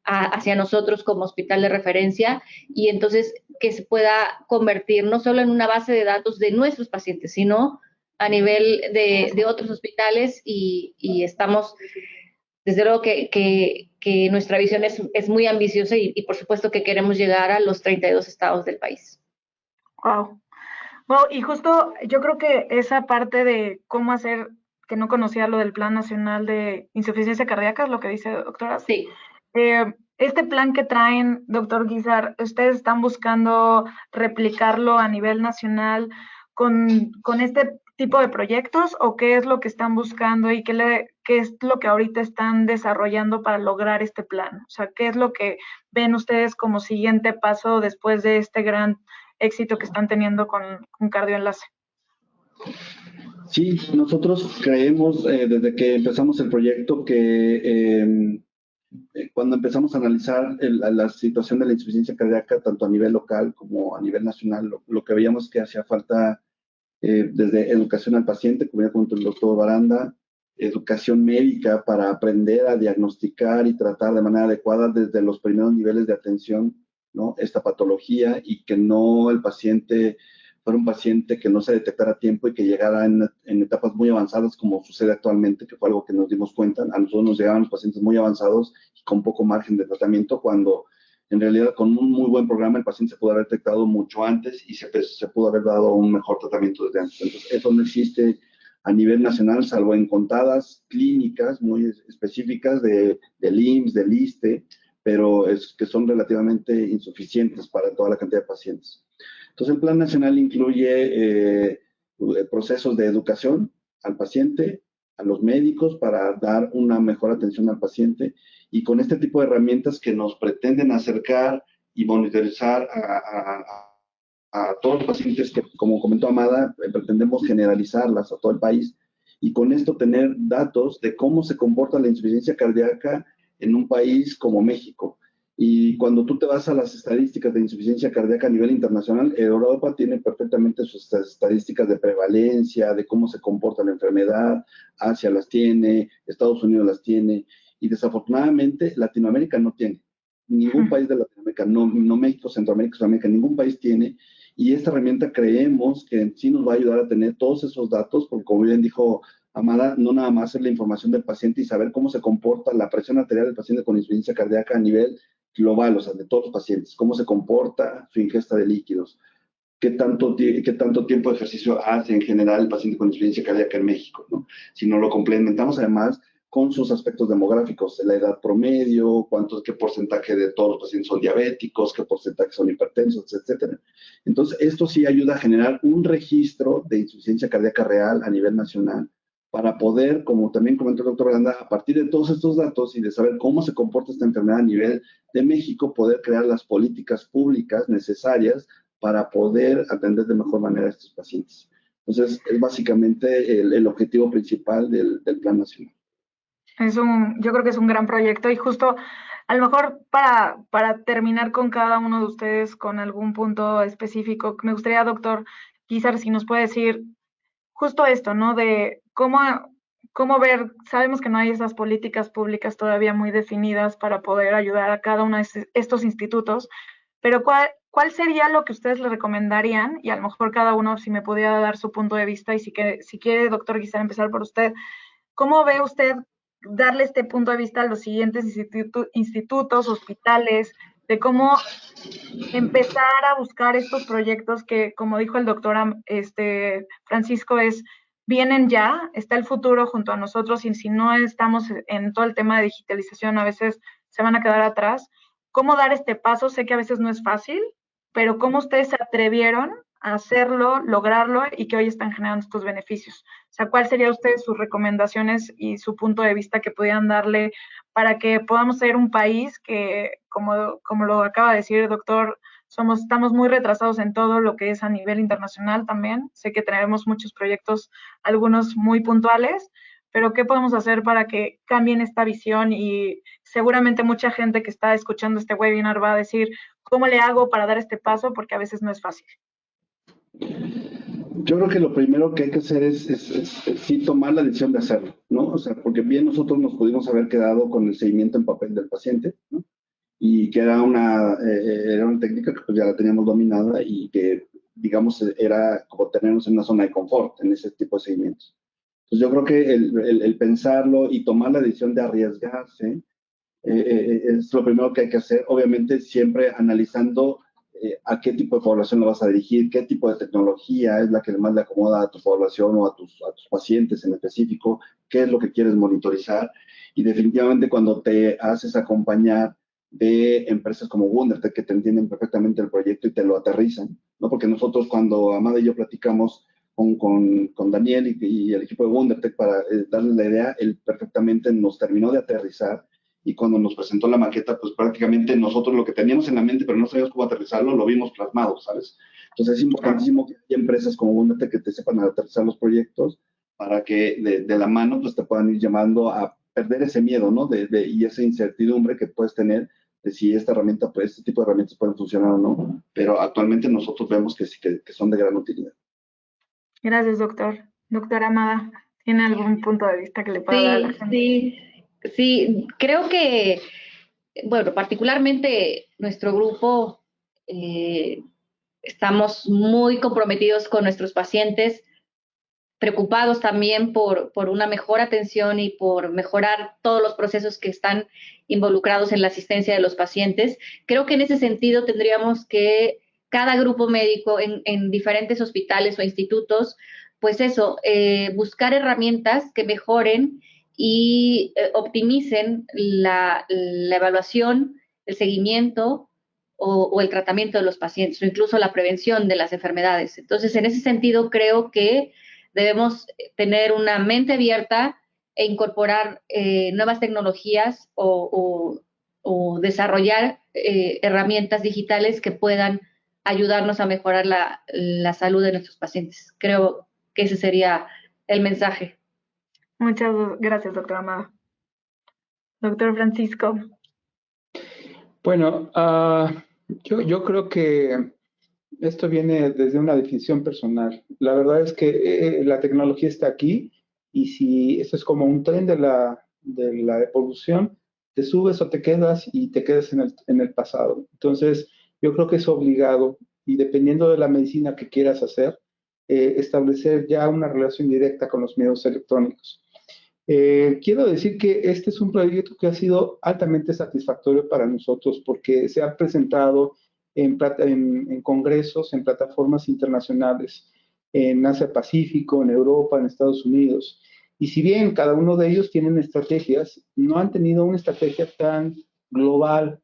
hacia nosotros como hospital de referencia, y entonces que se pueda convertir no solo en una base de datos de nuestros pacientes, sino a nivel de otros hospitales, y estamos, desde luego que nuestra visión es muy ambiciosa y por supuesto que queremos llegar a los 32 estados del país. Wow. Bueno, y justo yo creo que esa parte de cómo hacer, que no conocía lo del Plan Nacional de Insuficiencia Cardíaca, es lo que dice, doctora. Sí. Este plan que traen, doctor Guizar, ¿ustedes están buscando replicarlo a nivel nacional con este tipo de proyectos o qué es lo que están buscando y qué es lo que ahorita están desarrollando para lograr este plan? O sea, ¿qué es lo que ven ustedes como siguiente paso después de este gran éxito que están teniendo con Cardioenlace? Sí, nosotros creemos desde que empezamos el proyecto que cuando empezamos a analizar la situación de la insuficiencia cardíaca, tanto a nivel local como a nivel nacional, lo que veíamos que hacía falta desde educación al paciente, como ya comentó el doctor Baranda, educación médica para aprender a diagnosticar y tratar de manera adecuada desde los primeros niveles de atención, ¿no? Esta patología y que no el paciente fuera un paciente que no se detectara a tiempo y que llegara en etapas muy avanzadas como sucede actualmente, que fue algo que nos dimos cuenta. A nosotros nos llegaban los pacientes muy avanzados y con poco margen de tratamiento cuando en realidad con un muy buen programa el paciente se pudo haber detectado mucho antes y se pudo haber dado un mejor tratamiento desde antes. Entonces, eso no existe a nivel nacional, salvo en contadas clínicas muy específicas del IMSS, del ISSSTE, pero que son relativamente insuficientes para toda la cantidad de pacientes. Entonces, el Plan Nacional incluye procesos de educación al paciente, a los médicos para dar una mejor atención al paciente y con este tipo de herramientas que nos pretenden acercar y monitorizar a todos los pacientes que, como comentó Amada, pretendemos generalizarlas a todo el país y con esto tener datos de cómo se comporta la insuficiencia cardíaca en un país como México. Y cuando tú te vas a las estadísticas de insuficiencia cardíaca a nivel internacional, Europa tiene perfectamente sus estadísticas de prevalencia, de cómo se comporta la enfermedad, Asia las tiene, Estados Unidos las tiene, y desafortunadamente Latinoamérica no tiene. Ningún país de Latinoamérica, no México, Centroamérica, Sudamérica, ningún país tiene. Y esta herramienta creemos que sí nos va a ayudar a tener todos esos datos, porque como bien dijo Amada, no nada más es la información del paciente y saber cómo se comporta la presión arterial del paciente con insuficiencia cardíaca a nivel global, o sea, de todos los pacientes, cómo se comporta su ingesta de líquidos, qué tanto tiempo de ejercicio hace en general el paciente con insuficiencia cardíaca en México, ¿no? Si no lo complementamos además con sus aspectos demográficos, la edad promedio, qué porcentaje de todos los pacientes son diabéticos, qué porcentaje son hipertensos, etcétera. Entonces, esto sí ayuda a generar un registro de insuficiencia cardíaca real a nivel nacional para poder, como también comentó el doctor Baranda, a partir de todos estos datos y de saber cómo se comporta esta enfermedad a nivel de México, poder crear las políticas públicas necesarias para poder atender de mejor manera a estos pacientes. Entonces, es básicamente el objetivo principal del Plan Nacional. Yo creo que es un gran proyecto y justo a lo mejor para terminar con cada uno de ustedes con algún punto específico, me gustaría, doctor Guizar, si nos puede decir justo esto, ¿no? De cómo ver, sabemos que no hay esas políticas públicas todavía muy definidas para poder ayudar a cada uno de estos institutos, pero ¿cuál sería lo que ustedes le recomendarían? Y a lo mejor cada uno, si me pudiera dar su punto de vista y si quiere, doctor Guizar, empezar por usted, ¿cómo ve usted darle este punto de vista a los siguientes institutos, hospitales, de cómo empezar a buscar estos proyectos que, como dijo el doctor Francisco, vienen ya, está el futuro junto a nosotros y si no estamos en todo el tema de digitalización, a veces se van a quedar atrás. ¿Cómo dar este paso? Sé que a veces no es fácil, pero ¿cómo ustedes se atrevieron a hacerlo, lograrlo y que hoy están generando estos beneficios? O sea, ¿cuáles serían ustedes sus recomendaciones y su punto de vista que pudieran darle para que podamos ser un país que, como lo acaba de decir el doctor, estamos muy retrasados en todo lo que es a nivel internacional también. Sé que tenemos muchos proyectos, algunos muy puntuales, pero ¿qué podemos hacer para que cambien esta visión? Y seguramente mucha gente que está escuchando este webinar va a decir, ¿cómo le hago para dar este paso? Porque a veces no es fácil. Yo creo que lo primero que hay que hacer es sí tomar la decisión de hacerlo, ¿no? O sea, porque bien nosotros nos pudimos haber quedado con el seguimiento en papel del paciente, ¿no? Y que era una técnica que pues ya la teníamos dominada y que, digamos, era como tenernos en una zona de confort en ese tipo de seguimientos. Entonces yo creo que el pensarlo y tomar la decisión de arriesgarse es lo primero que hay que hacer, obviamente siempre analizando a qué tipo de población lo vas a dirigir, qué tipo de tecnología es la que más le acomoda a tu población o a tus pacientes en específico, qué es lo que quieres monitorizar. Y definitivamente cuando te haces acompañar de empresas como Wundertech que te entienden perfectamente el proyecto y te lo aterrizan, ¿no? Porque nosotros cuando Amada y yo platicamos con Daniel y el equipo de Wundertech para darles la idea, él perfectamente nos terminó de aterrizar y cuando nos presentó la maqueta, pues prácticamente nosotros lo que teníamos en la mente, pero no sabíamos cómo aterrizarlo, lo vimos plasmado, ¿sabes? Entonces es importantísimo que haya empresas como Wundertech que te sepan aterrizar los proyectos para que de la mano pues te puedan ir llamando a perder ese miedo, ¿no? Y esa incertidumbre que puedes tener de si esta herramienta, pues este tipo de herramientas pueden funcionar o no, pero actualmente nosotros vemos que sí, que son de gran utilidad. Gracias, doctor. Doctora Amada, ¿tiene algún punto de vista que le pueda dar a la gente? Sí, creo que, bueno, particularmente nuestro grupo, estamos muy comprometidos con nuestros pacientes, preocupados también por una mejor atención y por mejorar todos los procesos que están involucrados en la asistencia de los pacientes. Creo que en ese sentido tendríamos que cada grupo médico en diferentes hospitales o institutos, pues eso, buscar herramientas que mejoren y optimicen la evaluación, el seguimiento o el tratamiento de los pacientes o incluso la prevención de las enfermedades. Entonces, en ese sentido, creo que debemos tener una mente abierta e incorporar nuevas tecnologías o desarrollar herramientas digitales que puedan ayudarnos a mejorar la salud de nuestros pacientes. Creo que ese sería el mensaje. Muchas gracias, doctora Amada. Doctor Francisco. Bueno, yo creo que esto viene desde una decisión personal. La verdad es que la tecnología está aquí y si esto es como un tren de la evolución, te subes o te quedas y te quedas en el pasado. Entonces, yo creo que es obligado y dependiendo de la medicina que quieras hacer, establecer ya una relación directa con los medios electrónicos. Quiero decir que este es un proyecto que ha sido altamente satisfactorio para nosotros porque se ha presentado en congresos, en plataformas internacionales, en Asia Pacífico, en Europa, en Estados Unidos. Y si bien cada uno de ellos tienen estrategias, no han tenido una estrategia tan global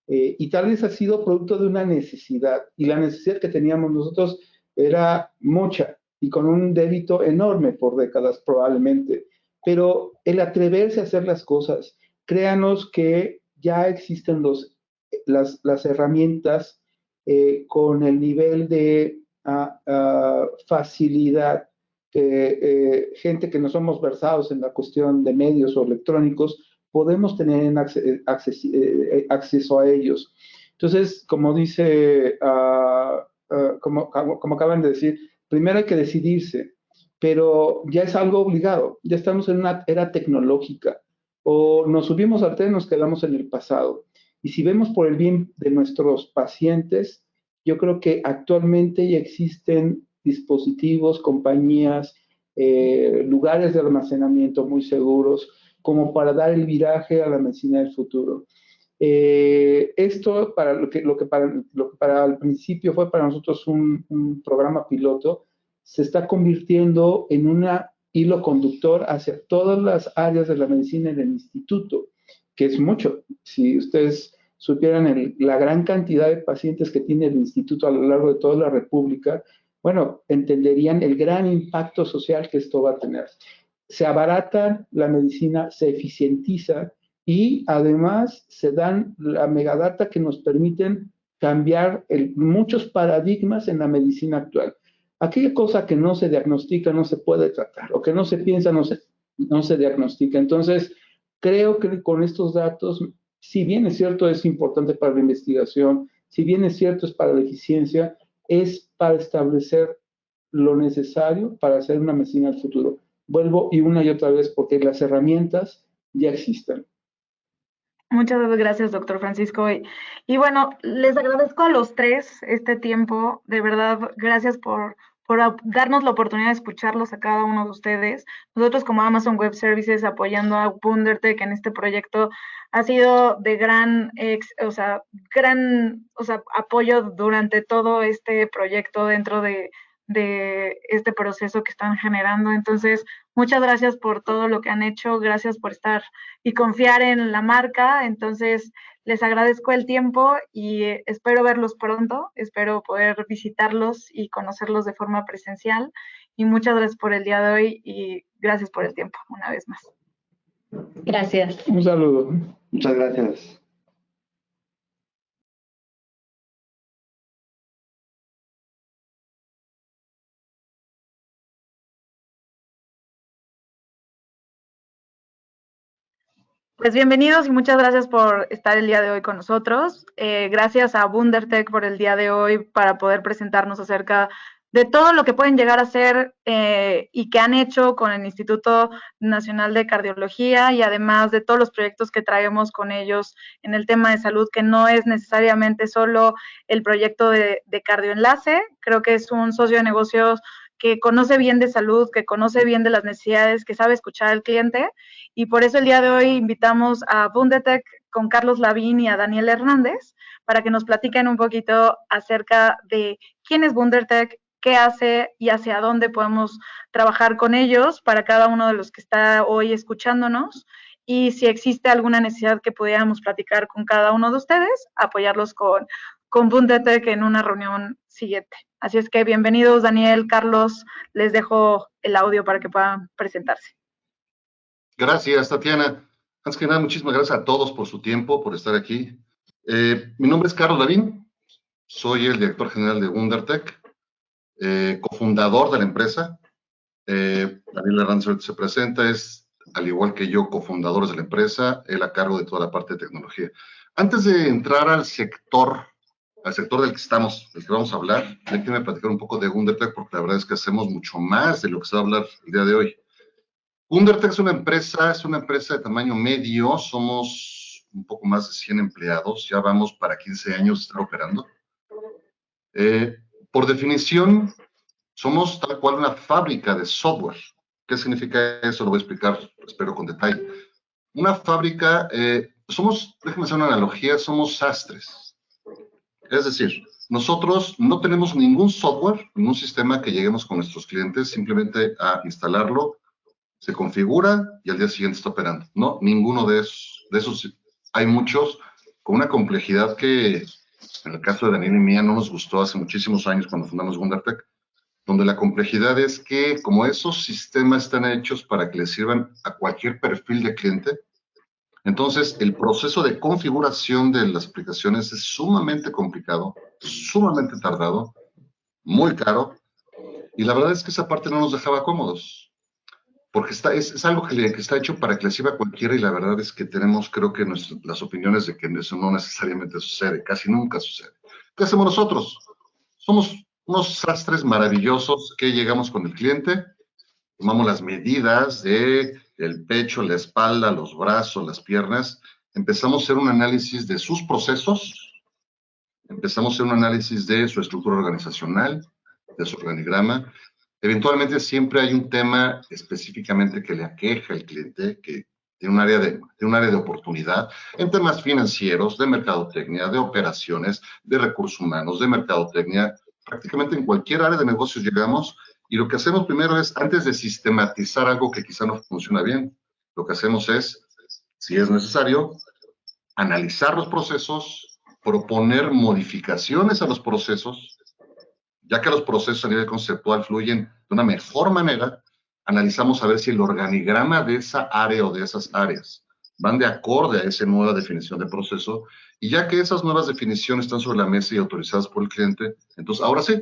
y tal vez ha sido producto de una necesidad. Y la necesidad que teníamos nosotros era mucha y con un débito enorme por décadas probablemente. Pero el atreverse a hacer las cosas, créanos que ya existen las herramientas con el nivel de facilidad que gente que no somos versados en la cuestión de medios o electrónicos podemos tener acceso a ellos. Entonces, como dice, como acaban de decir, primero hay que decidirse, pero ya es algo obligado, ya estamos en una era tecnológica, o nos subimos al tren, nos quedamos en el pasado. Y si vemos por el bien de nuestros pacientes, yo creo que actualmente ya existen dispositivos, compañías, lugares de almacenamiento muy seguros, como para dar el viraje a la medicina del futuro. Esto, para lo que para al principio fue para nosotros un programa piloto, se está convirtiendo en un hilo conductor hacia todas las áreas de la medicina en el instituto, que es mucho. Si ustedes supieran la gran cantidad de pacientes que tiene el instituto a lo largo de toda la República, bueno, entenderían el gran impacto social que esto va a tener. Se abarata la medicina, se eficientiza y además se dan la megadata que nos permiten cambiar muchos paradigmas en la medicina actual. Aquella cosa que no se diagnostica no se puede tratar, o que no se piensa no se diagnostica. Entonces, creo que con estos datos, si bien es cierto es importante para la investigación, si bien es cierto es para la eficiencia, es para establecer lo necesario para hacer una medicina al futuro. Vuelvo y una y otra vez porque las herramientas ya existen. Muchas gracias, doctor Francisco. Y bueno, les agradezco a los tres este tiempo. De verdad, gracias por darnos la oportunidad de escucharlos a cada uno de ustedes. Nosotros como Amazon Web Services apoyando a WunderTech en este proyecto ha sido de gran apoyo durante todo este proyecto dentro de este proceso que están generando. Entonces, muchas gracias por todo lo que han hecho, gracias por estar y confiar en la marca. Entonces, les agradezco el tiempo y espero verlos pronto, espero poder visitarlos y conocerlos de forma presencial. Y muchas gracias por el día de hoy y gracias por el tiempo una vez más. Gracias. Un saludo. Muchas gracias. Pues bienvenidos y muchas gracias por estar el día de hoy con nosotros. Gracias a WunderTech por el día de hoy para poder presentarnos acerca de todo lo que pueden llegar a hacer y que han hecho con el Instituto Nacional de Cardiología y además de todos los proyectos que traemos con ellos en el tema de salud, que no es necesariamente solo el proyecto de Cardioenlace. Creo que es un socio de negocios que conoce bien de salud, que conoce bien de las necesidades, que sabe escuchar al cliente. Y por eso el día de hoy invitamos a WunderTech con Carlos Lavín y a Daniel Hernández para que nos platiquen un poquito acerca de quién es WunderTech, qué hace y hacia dónde podemos trabajar con ellos para cada uno de los que está hoy escuchándonos. Y si existe alguna necesidad que pudiéramos platicar con cada uno de ustedes, apoyarlos con WunderTech en una reunión siguiente. Así es que bienvenidos, Daniel, Carlos, les dejo el audio para que puedan presentarse. Gracias, Tatiana. Antes que nada, muchísimas gracias a todos por su tiempo, por estar aquí. Mi nombre es Carlos Lavín, soy el director general de WunderTech, cofundador de la empresa. Daniel Hernández se presenta, es, al igual que yo, cofundadores de la empresa, él a cargo de toda la parte de tecnología. Antes de entrar al sector del que vamos a hablar, déjenme platicar un poco de WunderTech, porque la verdad es que hacemos mucho más de lo que se va a hablar el día de hoy. WunderTech es una empresa de tamaño medio, somos un poco más de 100 empleados, ya vamos para 15 años de estar operando. Por definición, somos tal cual una fábrica de software. ¿Qué significa eso? Lo voy a explicar, espero con detalle. Una fábrica, déjenme hacer una analogía, somos sastres. Es decir, nosotros no tenemos ningún software, ningún sistema que lleguemos con nuestros clientes simplemente a instalarlo, se configura y al día siguiente está operando. No, ninguno de esos. Hay muchos con una complejidad que, en el caso de Daniel y mía, no nos gustó hace muchísimos años cuando fundamos WunderTech, donde la complejidad es que, como esos sistemas están hechos para que les sirvan a cualquier perfil de cliente, entonces el proceso de configuración de las aplicaciones es sumamente complicado, sumamente tardado, muy caro, y la verdad es que esa parte no nos dejaba cómodos. Porque es algo que está hecho para que le sirva a cualquiera y la verdad es que tenemos, creo que las opiniones de que eso no necesariamente sucede, casi nunca sucede. ¿Qué hacemos nosotros? Somos unos sastres maravillosos que llegamos con el cliente, tomamos las medidas del pecho, la espalda, los brazos, las piernas, empezamos a hacer un análisis de sus procesos, empezamos a hacer un análisis de su estructura organizacional, de su organigrama. Eventualmente siempre hay un tema específicamente que le aqueja al cliente, que tiene un área de oportunidad en temas financieros, de mercadotecnia, de operaciones, de recursos humanos, de mercadotecnia. Prácticamente en cualquier área de negocios llegamos y lo que hacemos primero es, antes de sistematizar algo que quizá no funciona bien, lo que hacemos es, si es necesario, analizar los procesos, proponer modificaciones a los procesos. Ya que los procesos a nivel conceptual fluyen de una mejor manera, analizamos a ver si el organigrama de esa área o de esas áreas van de acorde a esa nueva definición de proceso, y ya que esas nuevas definiciones están sobre la mesa y autorizadas por el cliente, entonces ahora sí,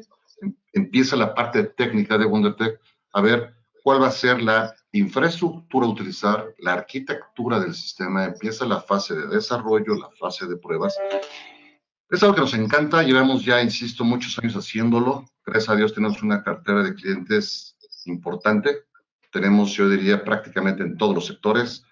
empieza la parte técnica de WunderTech a ver cuál va a ser la infraestructura a utilizar, la arquitectura del sistema, empieza la fase de desarrollo, la fase de pruebas. Es algo que nos encanta, llevamos ya, insisto, muchos años haciéndolo. Gracias a Dios tenemos una cartera de clientes importante. Tenemos, yo diría, prácticamente en todos los sectores.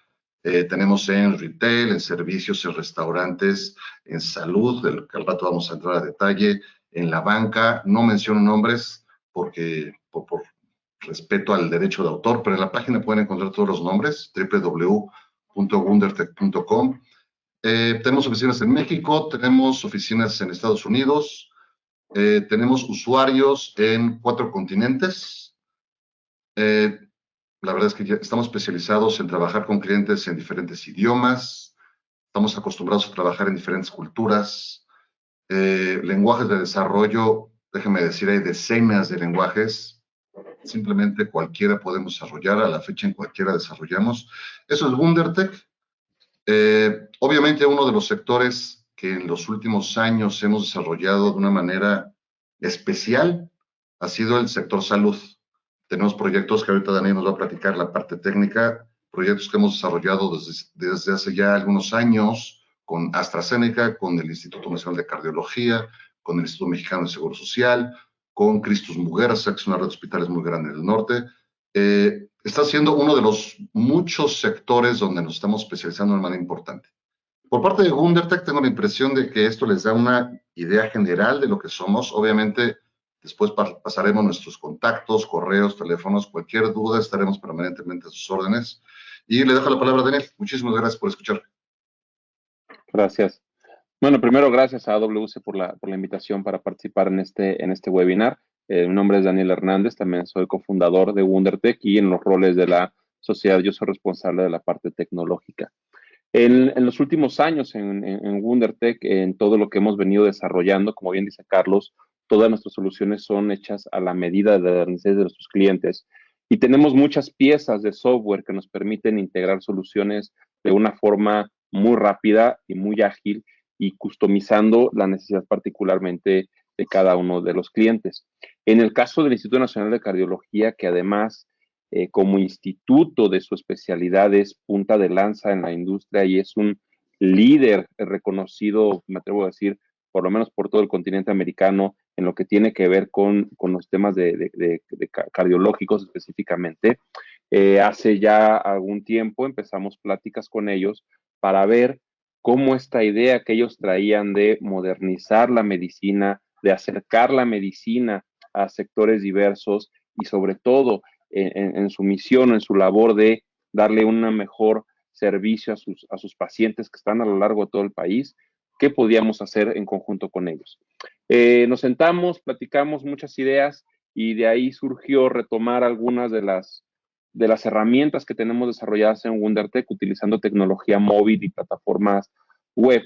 Tenemos en retail, en servicios, en restaurantes, en salud, del que al rato vamos a entrar a detalle, en la banca. No menciono nombres, por respeto al derecho de autor, pero en la página pueden encontrar todos los nombres, www.wundertech.com. Tenemos oficinas en México, tenemos oficinas en Estados Unidos, tenemos usuarios en 4 continentes. La verdad es que ya estamos especializados en trabajar con clientes en diferentes idiomas, estamos acostumbrados a trabajar en diferentes culturas, lenguajes de desarrollo, déjenme decir, hay decenas de lenguajes, simplemente cualquiera podemos desarrollar, a la fecha en cualquiera desarrollamos. Eso es Wundertech. Obviamente uno de los sectores que en los últimos años hemos desarrollado de una manera especial ha sido el sector salud. Tenemos proyectos que ahorita Daniel nos va a platicar la parte técnica, proyectos que hemos desarrollado desde hace ya algunos años con AstraZeneca, con el Instituto Nacional de Cardiología, con el Instituto Mexicano de Seguro Social, con Christus Muguerza, que es una red de hospitales muy grande en el norte. Está siendo uno de los muchos sectores donde nos estamos especializando de manera importante. Por parte de Wundertech tengo la impresión de que esto les da una idea general de lo que somos. Obviamente, después pasaremos nuestros contactos, correos, teléfonos, cualquier duda estaremos permanentemente a sus órdenes. Y le dejo la palabra a Daniel. Muchísimas gracias por escuchar. Gracias. Bueno, primero gracias a AWS por la invitación para participar en este webinar. Mi nombre es Daniel Hernández, también soy cofundador de Wundertech y en los roles de la sociedad yo soy responsable de la parte tecnológica. En los últimos años en Wundertech, en todo lo que hemos venido desarrollando, como bien dice Carlos, todas nuestras soluciones son hechas a la medida de las necesidades de nuestros clientes y tenemos muchas piezas de software que nos permiten integrar soluciones de una forma muy rápida y muy ágil y customizando la necesidad particularmente de cada uno de los clientes. En el caso del Instituto Nacional de Cardiología, que además como instituto de su especialidad es punta de lanza en la industria y es un líder reconocido, me atrevo a decir, por lo menos por todo el continente americano, en lo que tiene que ver con los temas de cardiológicos específicamente. Hace ya algún tiempo empezamos pláticas con ellos para ver cómo esta idea que ellos traían de modernizar la medicina, de acercar la medicina a sectores diversos y sobre todo en su misión, en su labor de darle un mejor servicio a sus pacientes que están a lo largo de todo el país, ¿qué podíamos hacer en conjunto con ellos? Nos sentamos, platicamos muchas ideas y de ahí surgió retomar algunas de las herramientas que tenemos desarrolladas en Wundertech utilizando tecnología móvil y plataformas web.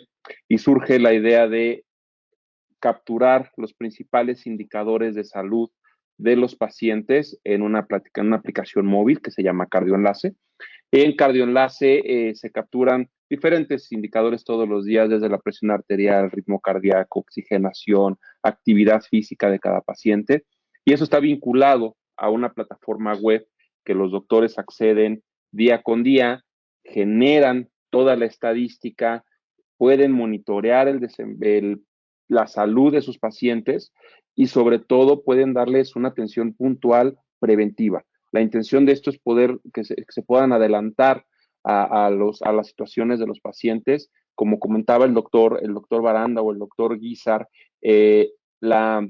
Y surge la idea de capturar los principales indicadores de salud de los pacientes en una aplicación móvil que se llama CardioEnlace. En CardioEnlace se capturan diferentes indicadores todos los días, desde la presión arterial, ritmo cardíaco, oxigenación, actividad física de cada paciente. Y eso está vinculado a una plataforma web que los doctores acceden día con día, generan toda la estadística, pueden monitorear la salud de sus pacientes y sobre todo pueden darles una atención puntual preventiva. La intención de esto es poder que se puedan adelantar a las situaciones de los pacientes. Como comentaba el doctor Baranda o el doctor Guizar, la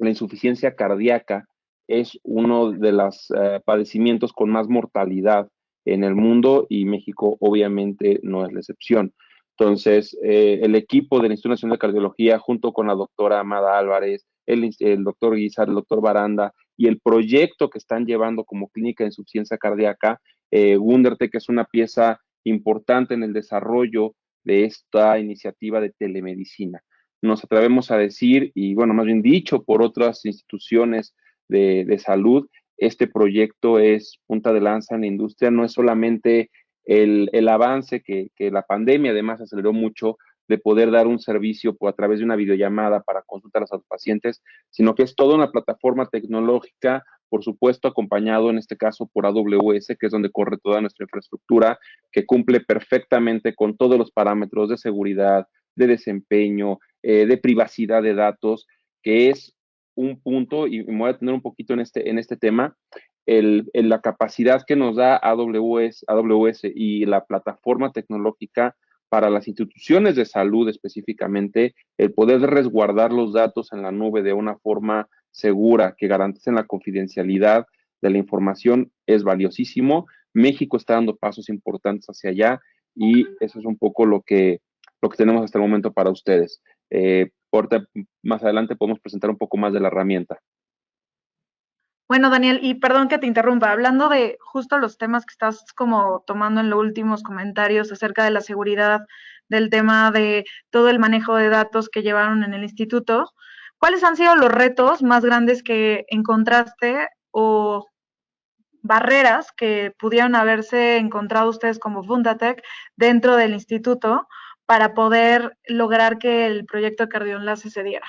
insuficiencia cardíaca es uno de los padecimientos con más mortalidad en el mundo y México obviamente no es la excepción. Entonces, el equipo del Instituto Nacional de Cardiología, junto con la doctora Amada Álvarez, el doctor Guizar, el doctor Baranda, y el proyecto que están llevando como clínica de insuficiencia cardíaca, Wundertech es una pieza importante en el desarrollo de esta iniciativa de telemedicina. Nos atrevemos a decir, y bueno, más bien dicho por otras instituciones de salud, este proyecto es punta de lanza en la industria, no es solamente el avance que la pandemia además aceleró mucho de poder dar un servicio a través de una videollamada para consultar a los pacientes, sino que es toda una plataforma tecnológica, por supuesto acompañado en este caso por AWS, que es donde corre toda nuestra infraestructura, que cumple perfectamente con todos los parámetros de seguridad, de desempeño, de privacidad de datos, que es un punto, y me voy a detener un poquito en este tema, la capacidad que nos da AWS y la plataforma tecnológica para las instituciones de salud específicamente, el poder resguardar los datos en la nube de una forma segura, que garanticen la confidencialidad de la información es valiosísimo. México está dando pasos importantes hacia allá y eso es un poco lo que tenemos hasta el momento para ustedes. Ahorita, más adelante podemos presentar un poco más de la herramienta. Bueno, Daniel, y perdón que te interrumpa, hablando de justo los temas que estás como tomando en los últimos comentarios acerca de la seguridad, del tema de todo el manejo de datos que llevaron en el instituto, ¿cuáles han sido los retos más grandes que encontraste o barreras que pudieron haberse encontrado ustedes como Fundatec dentro del instituto para poder lograr que el proyecto de Cardioenlace se diera?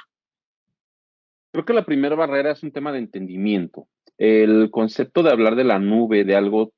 Creo que la primera barrera es un tema de entendimiento. El concepto de hablar de la nube, de algo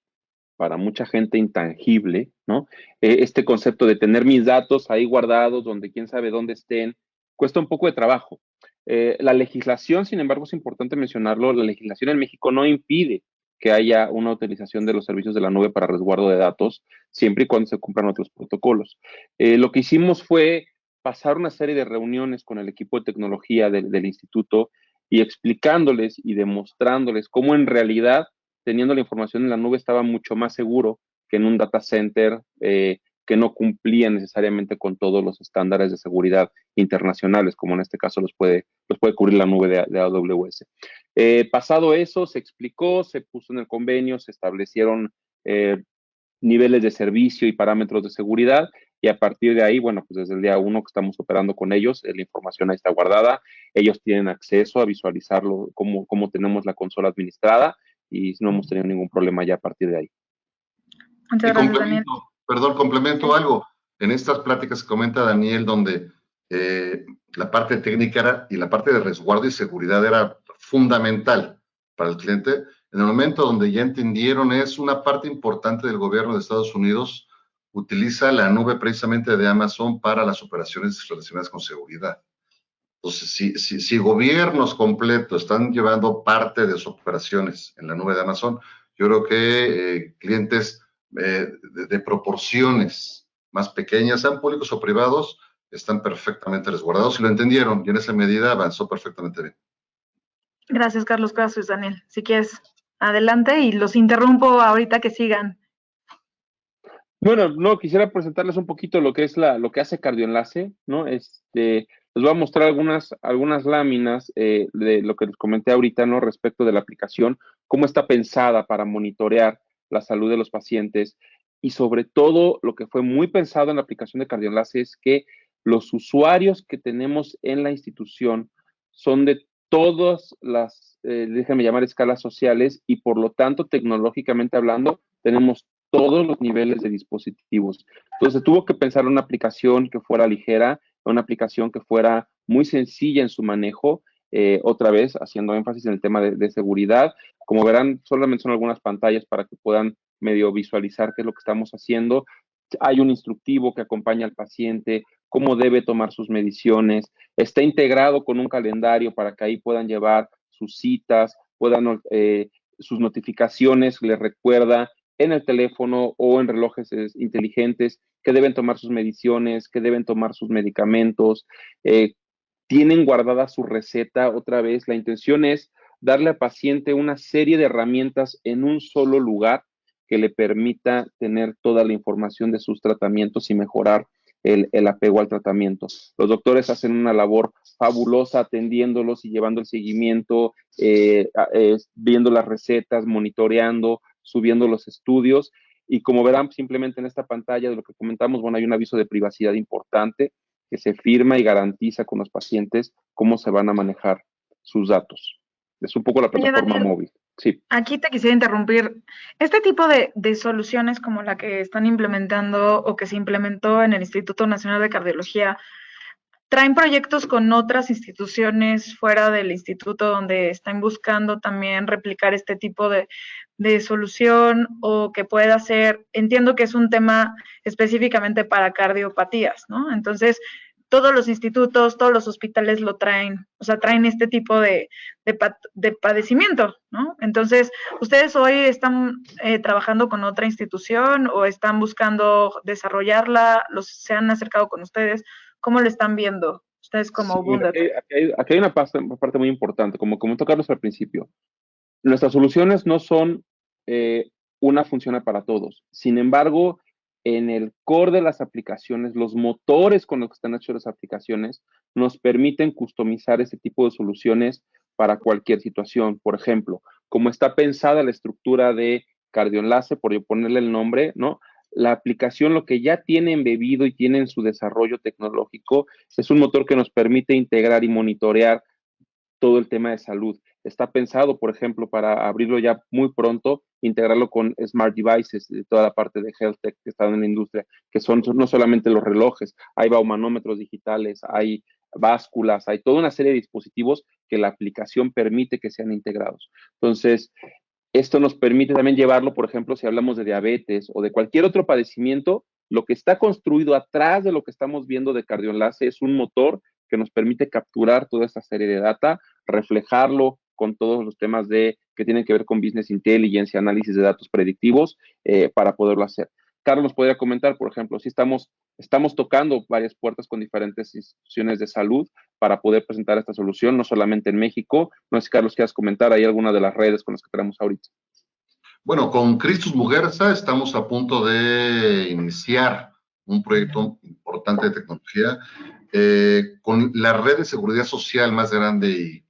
para mucha gente intangible, ¿no? Este concepto de tener mis datos ahí guardados, donde quién sabe dónde estén, cuesta un poco de trabajo. La legislación, sin embargo, es importante mencionarlo, la legislación en México no impide que haya una utilización de los servicios de la nube para resguardo de datos, siempre y cuando se cumplan otros protocolos. Lo que hicimos fue pasar una serie de reuniones con el equipo de tecnología del instituto y explicándoles y demostrándoles cómo en realidad, teniendo la información en la nube, estaba mucho más seguro que en un data center que no cumplía necesariamente con todos los estándares de seguridad internacionales, como en este caso los puede cubrir la nube de AWS. Pasado eso, se explicó, se puso en el convenio, se establecieron niveles de servicio y parámetros de seguridad, y a partir de ahí, bueno, pues desde el día 1 que estamos operando con ellos, la información ahí está guardada, ellos tienen acceso a visualizarlo, cómo tenemos la consola administrada, y no hemos tenido ningún problema ya a partir de ahí. Muchas gracias, Daniel. Complemento algo. En estas pláticas que comenta Daniel, donde la parte técnica y la parte de resguardo y seguridad era fundamental para el cliente, en el momento donde ya entendieron, es una parte importante del gobierno de Estados Unidos, utiliza la nube precisamente de Amazon para las operaciones relacionadas con seguridad. Entonces, si gobiernos completos están llevando parte de sus operaciones en la nube de Amazon, yo creo que clientes de proporciones más pequeñas, sean públicos o privados, están perfectamente resguardados y lo entendieron, y en esa medida avanzó perfectamente bien. Gracias, Carlos. Gracias, Daniel. Si quieres, adelante, y los interrumpo ahorita que sigan. Bueno, no, quisiera presentarles un poquito lo que es lo que hace Cardioenlace, ¿no? Les voy a mostrar algunas láminas de lo que les comenté ahorita, ¿no? Respecto de la aplicación, cómo está pensada para monitorear la salud de los pacientes, y sobre todo lo que fue muy pensado en la aplicación de Cardioenlace es que los usuarios que tenemos en la institución son de todas las, déjenme llamar, escalas sociales, y por lo tanto, tecnológicamente hablando, tenemos todos los niveles de dispositivos. Entonces, tuvo que pensar una aplicación que fuera ligera, una aplicación que fuera muy sencilla en su manejo, otra vez haciendo énfasis en el tema de seguridad. Como verán, solamente son algunas pantallas para que puedan medio visualizar qué es lo que estamos haciendo. Hay un instructivo que acompaña al paciente, cómo debe tomar sus mediciones. Está integrado con un calendario para que ahí puedan llevar sus citas, sus notificaciones, les recuerda en el teléfono o en relojes inteligentes que deben tomar sus mediciones, que deben tomar sus medicamentos. Tienen guardada su receta. Otra vez, la intención es darle al paciente una serie de herramientas en un solo lugar que le permita tener toda la información de sus tratamientos y mejorar el apego al tratamiento. Los doctores hacen una labor fabulosa atendiéndolos y llevando el seguimiento, viendo las recetas, monitoreando, subiendo los estudios, y como verán simplemente en esta pantalla de lo que comentamos, bueno, hay un aviso de privacidad importante que se firma y garantiza con los pacientes cómo se van a manejar sus datos. Es un poco la plataforma Daniel, móvil. Sí. Aquí te quisiera interrumpir. Este tipo de soluciones como la que están implementando o que se implementó en el Instituto Nacional de Cardiología, ¿traen proyectos con otras instituciones fuera del instituto donde están buscando también replicar este tipo de solución, o que pueda ser? Entiendo que es un tema específicamente para cardiopatías, ¿no? Entonces, todos los institutos, todos los hospitales lo traen, o sea, traen este tipo de padecimiento, ¿no? Entonces, ¿ustedes hoy están trabajando con otra institución o están buscando desarrollarla? ¿Se han acercado con ustedes? ¿Cómo lo están viendo Ustedes como Sí, mira, Wunder. aquí hay una parte muy importante, como comentó Carlos al principio. Nuestras soluciones no son una funciona para todos. Sin embargo, en el core de las aplicaciones, los motores con los que están hechas las aplicaciones nos permiten customizar ese tipo de soluciones para cualquier situación. Por ejemplo, como está pensada la estructura de cardioenlace, por ponerle el nombre, ¿no? La aplicación lo que ya tiene embebido y tiene en su desarrollo tecnológico es un motor que nos permite integrar y monitorear todo el tema de salud. Está pensado, por ejemplo, para abrirlo ya muy pronto, integrarlo con smart devices, de toda la parte de health tech que están en la industria, que son no solamente los relojes, hay baumanómetros digitales, hay básculas, hay toda una serie de dispositivos que la aplicación permite que sean integrados. Entonces, esto nos permite también llevarlo, por ejemplo, si hablamos de diabetes o de cualquier otro padecimiento, lo que está construido atrás de lo que estamos viendo de cardioenlace es un motor que nos permite capturar toda esta serie de data, reflejarlo con todos los temas que tienen que ver con business intelligence y análisis de datos predictivos para poderlo hacer. Carlos nos podría comentar, por ejemplo, si estamos tocando varias puertas con diferentes instituciones de salud para poder presentar esta solución, no solamente en México. No sé si, Carlos, quieras comentar ahí alguna de las redes con las que tenemos ahorita. Bueno, con Christus Muguerza estamos a punto de iniciar un proyecto importante de tecnología con la red de seguridad social más grande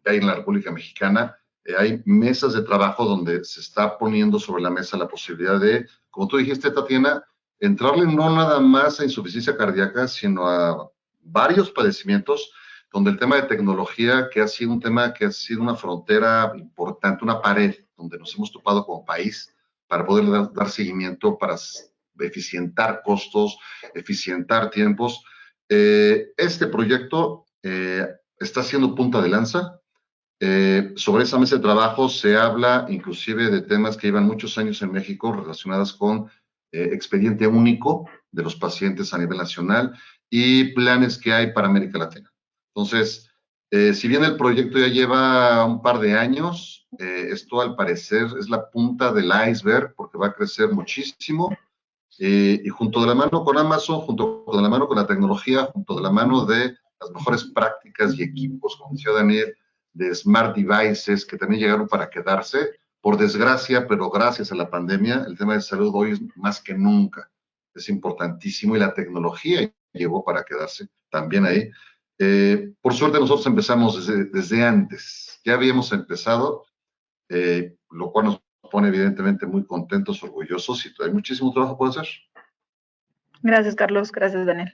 que hay en la República Mexicana. Hay mesas de trabajo donde se está poniendo sobre la mesa la posibilidad de, como tú dijiste, Tatiana, entrarle no nada más a insuficiencia cardíaca, sino a varios padecimientos donde el tema de tecnología, que ha sido un tema que ha sido una frontera importante, una pared, donde nos hemos topado como país para poder dar seguimiento, para eficientar costos, eficientar tiempos. Este proyecto está siendo punta de lanza. Sobre esa mesa de trabajo se habla inclusive de temas que llevan muchos años en México relacionados con expediente único de los pacientes a nivel nacional y planes que hay para América Latina. Entonces, si bien el proyecto ya lleva un par de años, esto al parecer es la punta del iceberg porque va a crecer muchísimo y junto de la mano con Amazon, junto de la mano con la tecnología, junto de la mano de las mejores prácticas y equipos, como decía Daniel, de smart devices que también llegaron para quedarse. Por desgracia, pero gracias a la pandemia, el tema de salud hoy es más que nunca. Es importantísimo y la tecnología llegó para quedarse también ahí. Por suerte nosotros empezamos desde antes. Ya habíamos empezado, lo cual nos pone evidentemente muy contentos, orgullosos y hay muchísimo trabajo por hacer. Gracias, Carlos. Gracias, Daniel.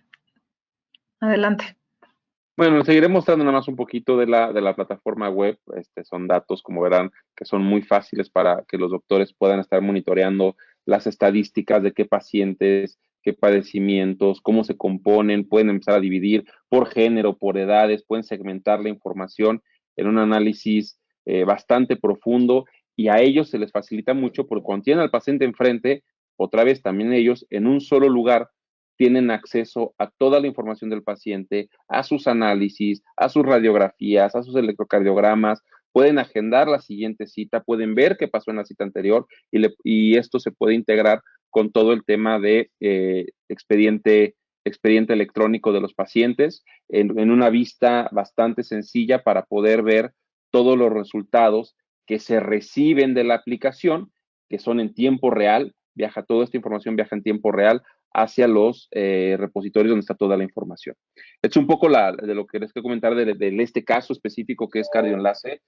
Adelante. Bueno, seguiré mostrando nada más un poquito de la plataforma web. Son datos, como verán, que son muy fáciles para que los doctores puedan estar monitoreando las estadísticas de qué pacientes, qué padecimientos, cómo se componen. Pueden empezar a dividir por género, por edades, pueden segmentar la información en un análisis bastante profundo y a ellos se les facilita mucho porque cuando tienen al paciente enfrente, otra vez también ellos en un solo lugar tienen acceso a toda la información del paciente, a sus análisis, a sus radiografías, a sus electrocardiogramas, pueden agendar la siguiente cita, pueden ver qué pasó en la cita anterior y esto se puede integrar con todo el tema de expediente electrónico de los pacientes en una vista bastante sencilla para poder ver todos los resultados que se reciben de la aplicación, que son en tiempo real, toda esta información viaja en tiempo real hacia los repositorios donde está toda la información. Es un poco de lo que les quiero comentar de este caso específico que es cardioenlace.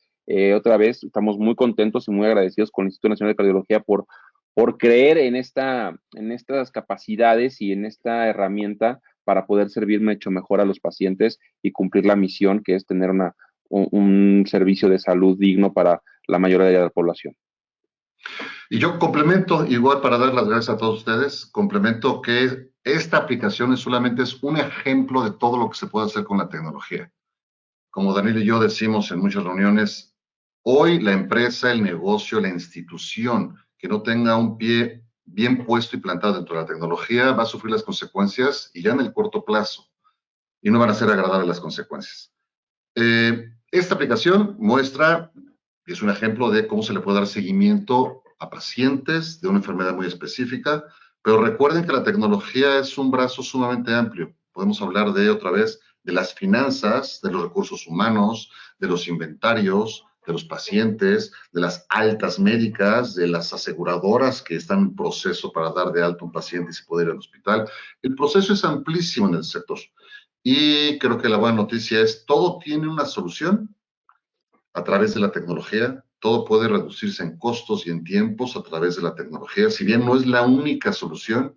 Otra vez, estamos muy contentos y muy agradecidos con el Instituto Nacional de Cardiología por creer en estas capacidades y en esta herramienta para poder servir mucho mejor a los pacientes y cumplir la misión que es tener un servicio de salud digno para la mayoría de la población. Y yo complemento, igual para dar las gracias a todos ustedes, complemento que esta aplicación solamente es un ejemplo de todo lo que se puede hacer con la tecnología. Como Daniel y yo decimos en muchas reuniones, hoy la empresa, el negocio, la institución que no tenga un pie bien puesto y plantado dentro de la tecnología va a sufrir las consecuencias y ya en el corto plazo, y no van a ser agradables las consecuencias. Esta aplicación muestra, y es un ejemplo de cómo se le puede dar seguimiento a pacientes de una enfermedad muy específica, pero recuerden que la tecnología es un brazo sumamente amplio. Podemos hablar de, otra vez, de las finanzas, de los recursos humanos, de los inventarios, de los pacientes, de las altas médicas, de las aseguradoras que están en proceso para dar de alta a un paciente y se puede ir al hospital. El proceso es amplísimo en el sector. Y creo que la buena noticia es, todo tiene una solución a través de la tecnología, todo puede reducirse en costos y en tiempos a través de la tecnología. Si bien no es la única solución,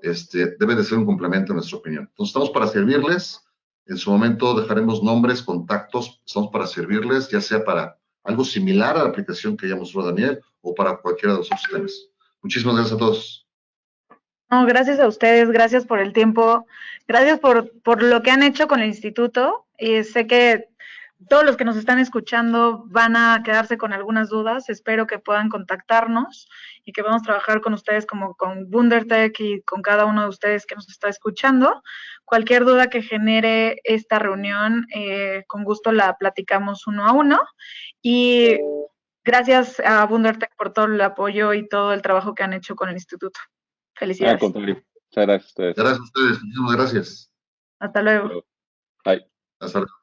debe de ser un complemento en nuestra opinión. Entonces, estamos para servirles. En su momento dejaremos nombres, contactos, estamos para servirles, ya sea para algo similar a la aplicación que ya mostró Daniel o para cualquiera de los otros temas. Muchísimas gracias a todos. No, gracias a ustedes, gracias por el tiempo, gracias por lo que han hecho con el instituto. Y sé que todos los que nos están escuchando van a quedarse con algunas dudas. Espero que puedan contactarnos y que podamos trabajar con ustedes como con WunderTech y con cada uno de ustedes que nos está escuchando. Cualquier duda que genere esta reunión, con gusto la platicamos uno a uno. Y gracias a WunderTech por todo el apoyo y todo el trabajo que han hecho con el instituto. Felicidades. Al contrario. Muchas gracias a ustedes. Gracias a ustedes. Muchísimas gracias. Hasta luego. Bye. Hasta luego.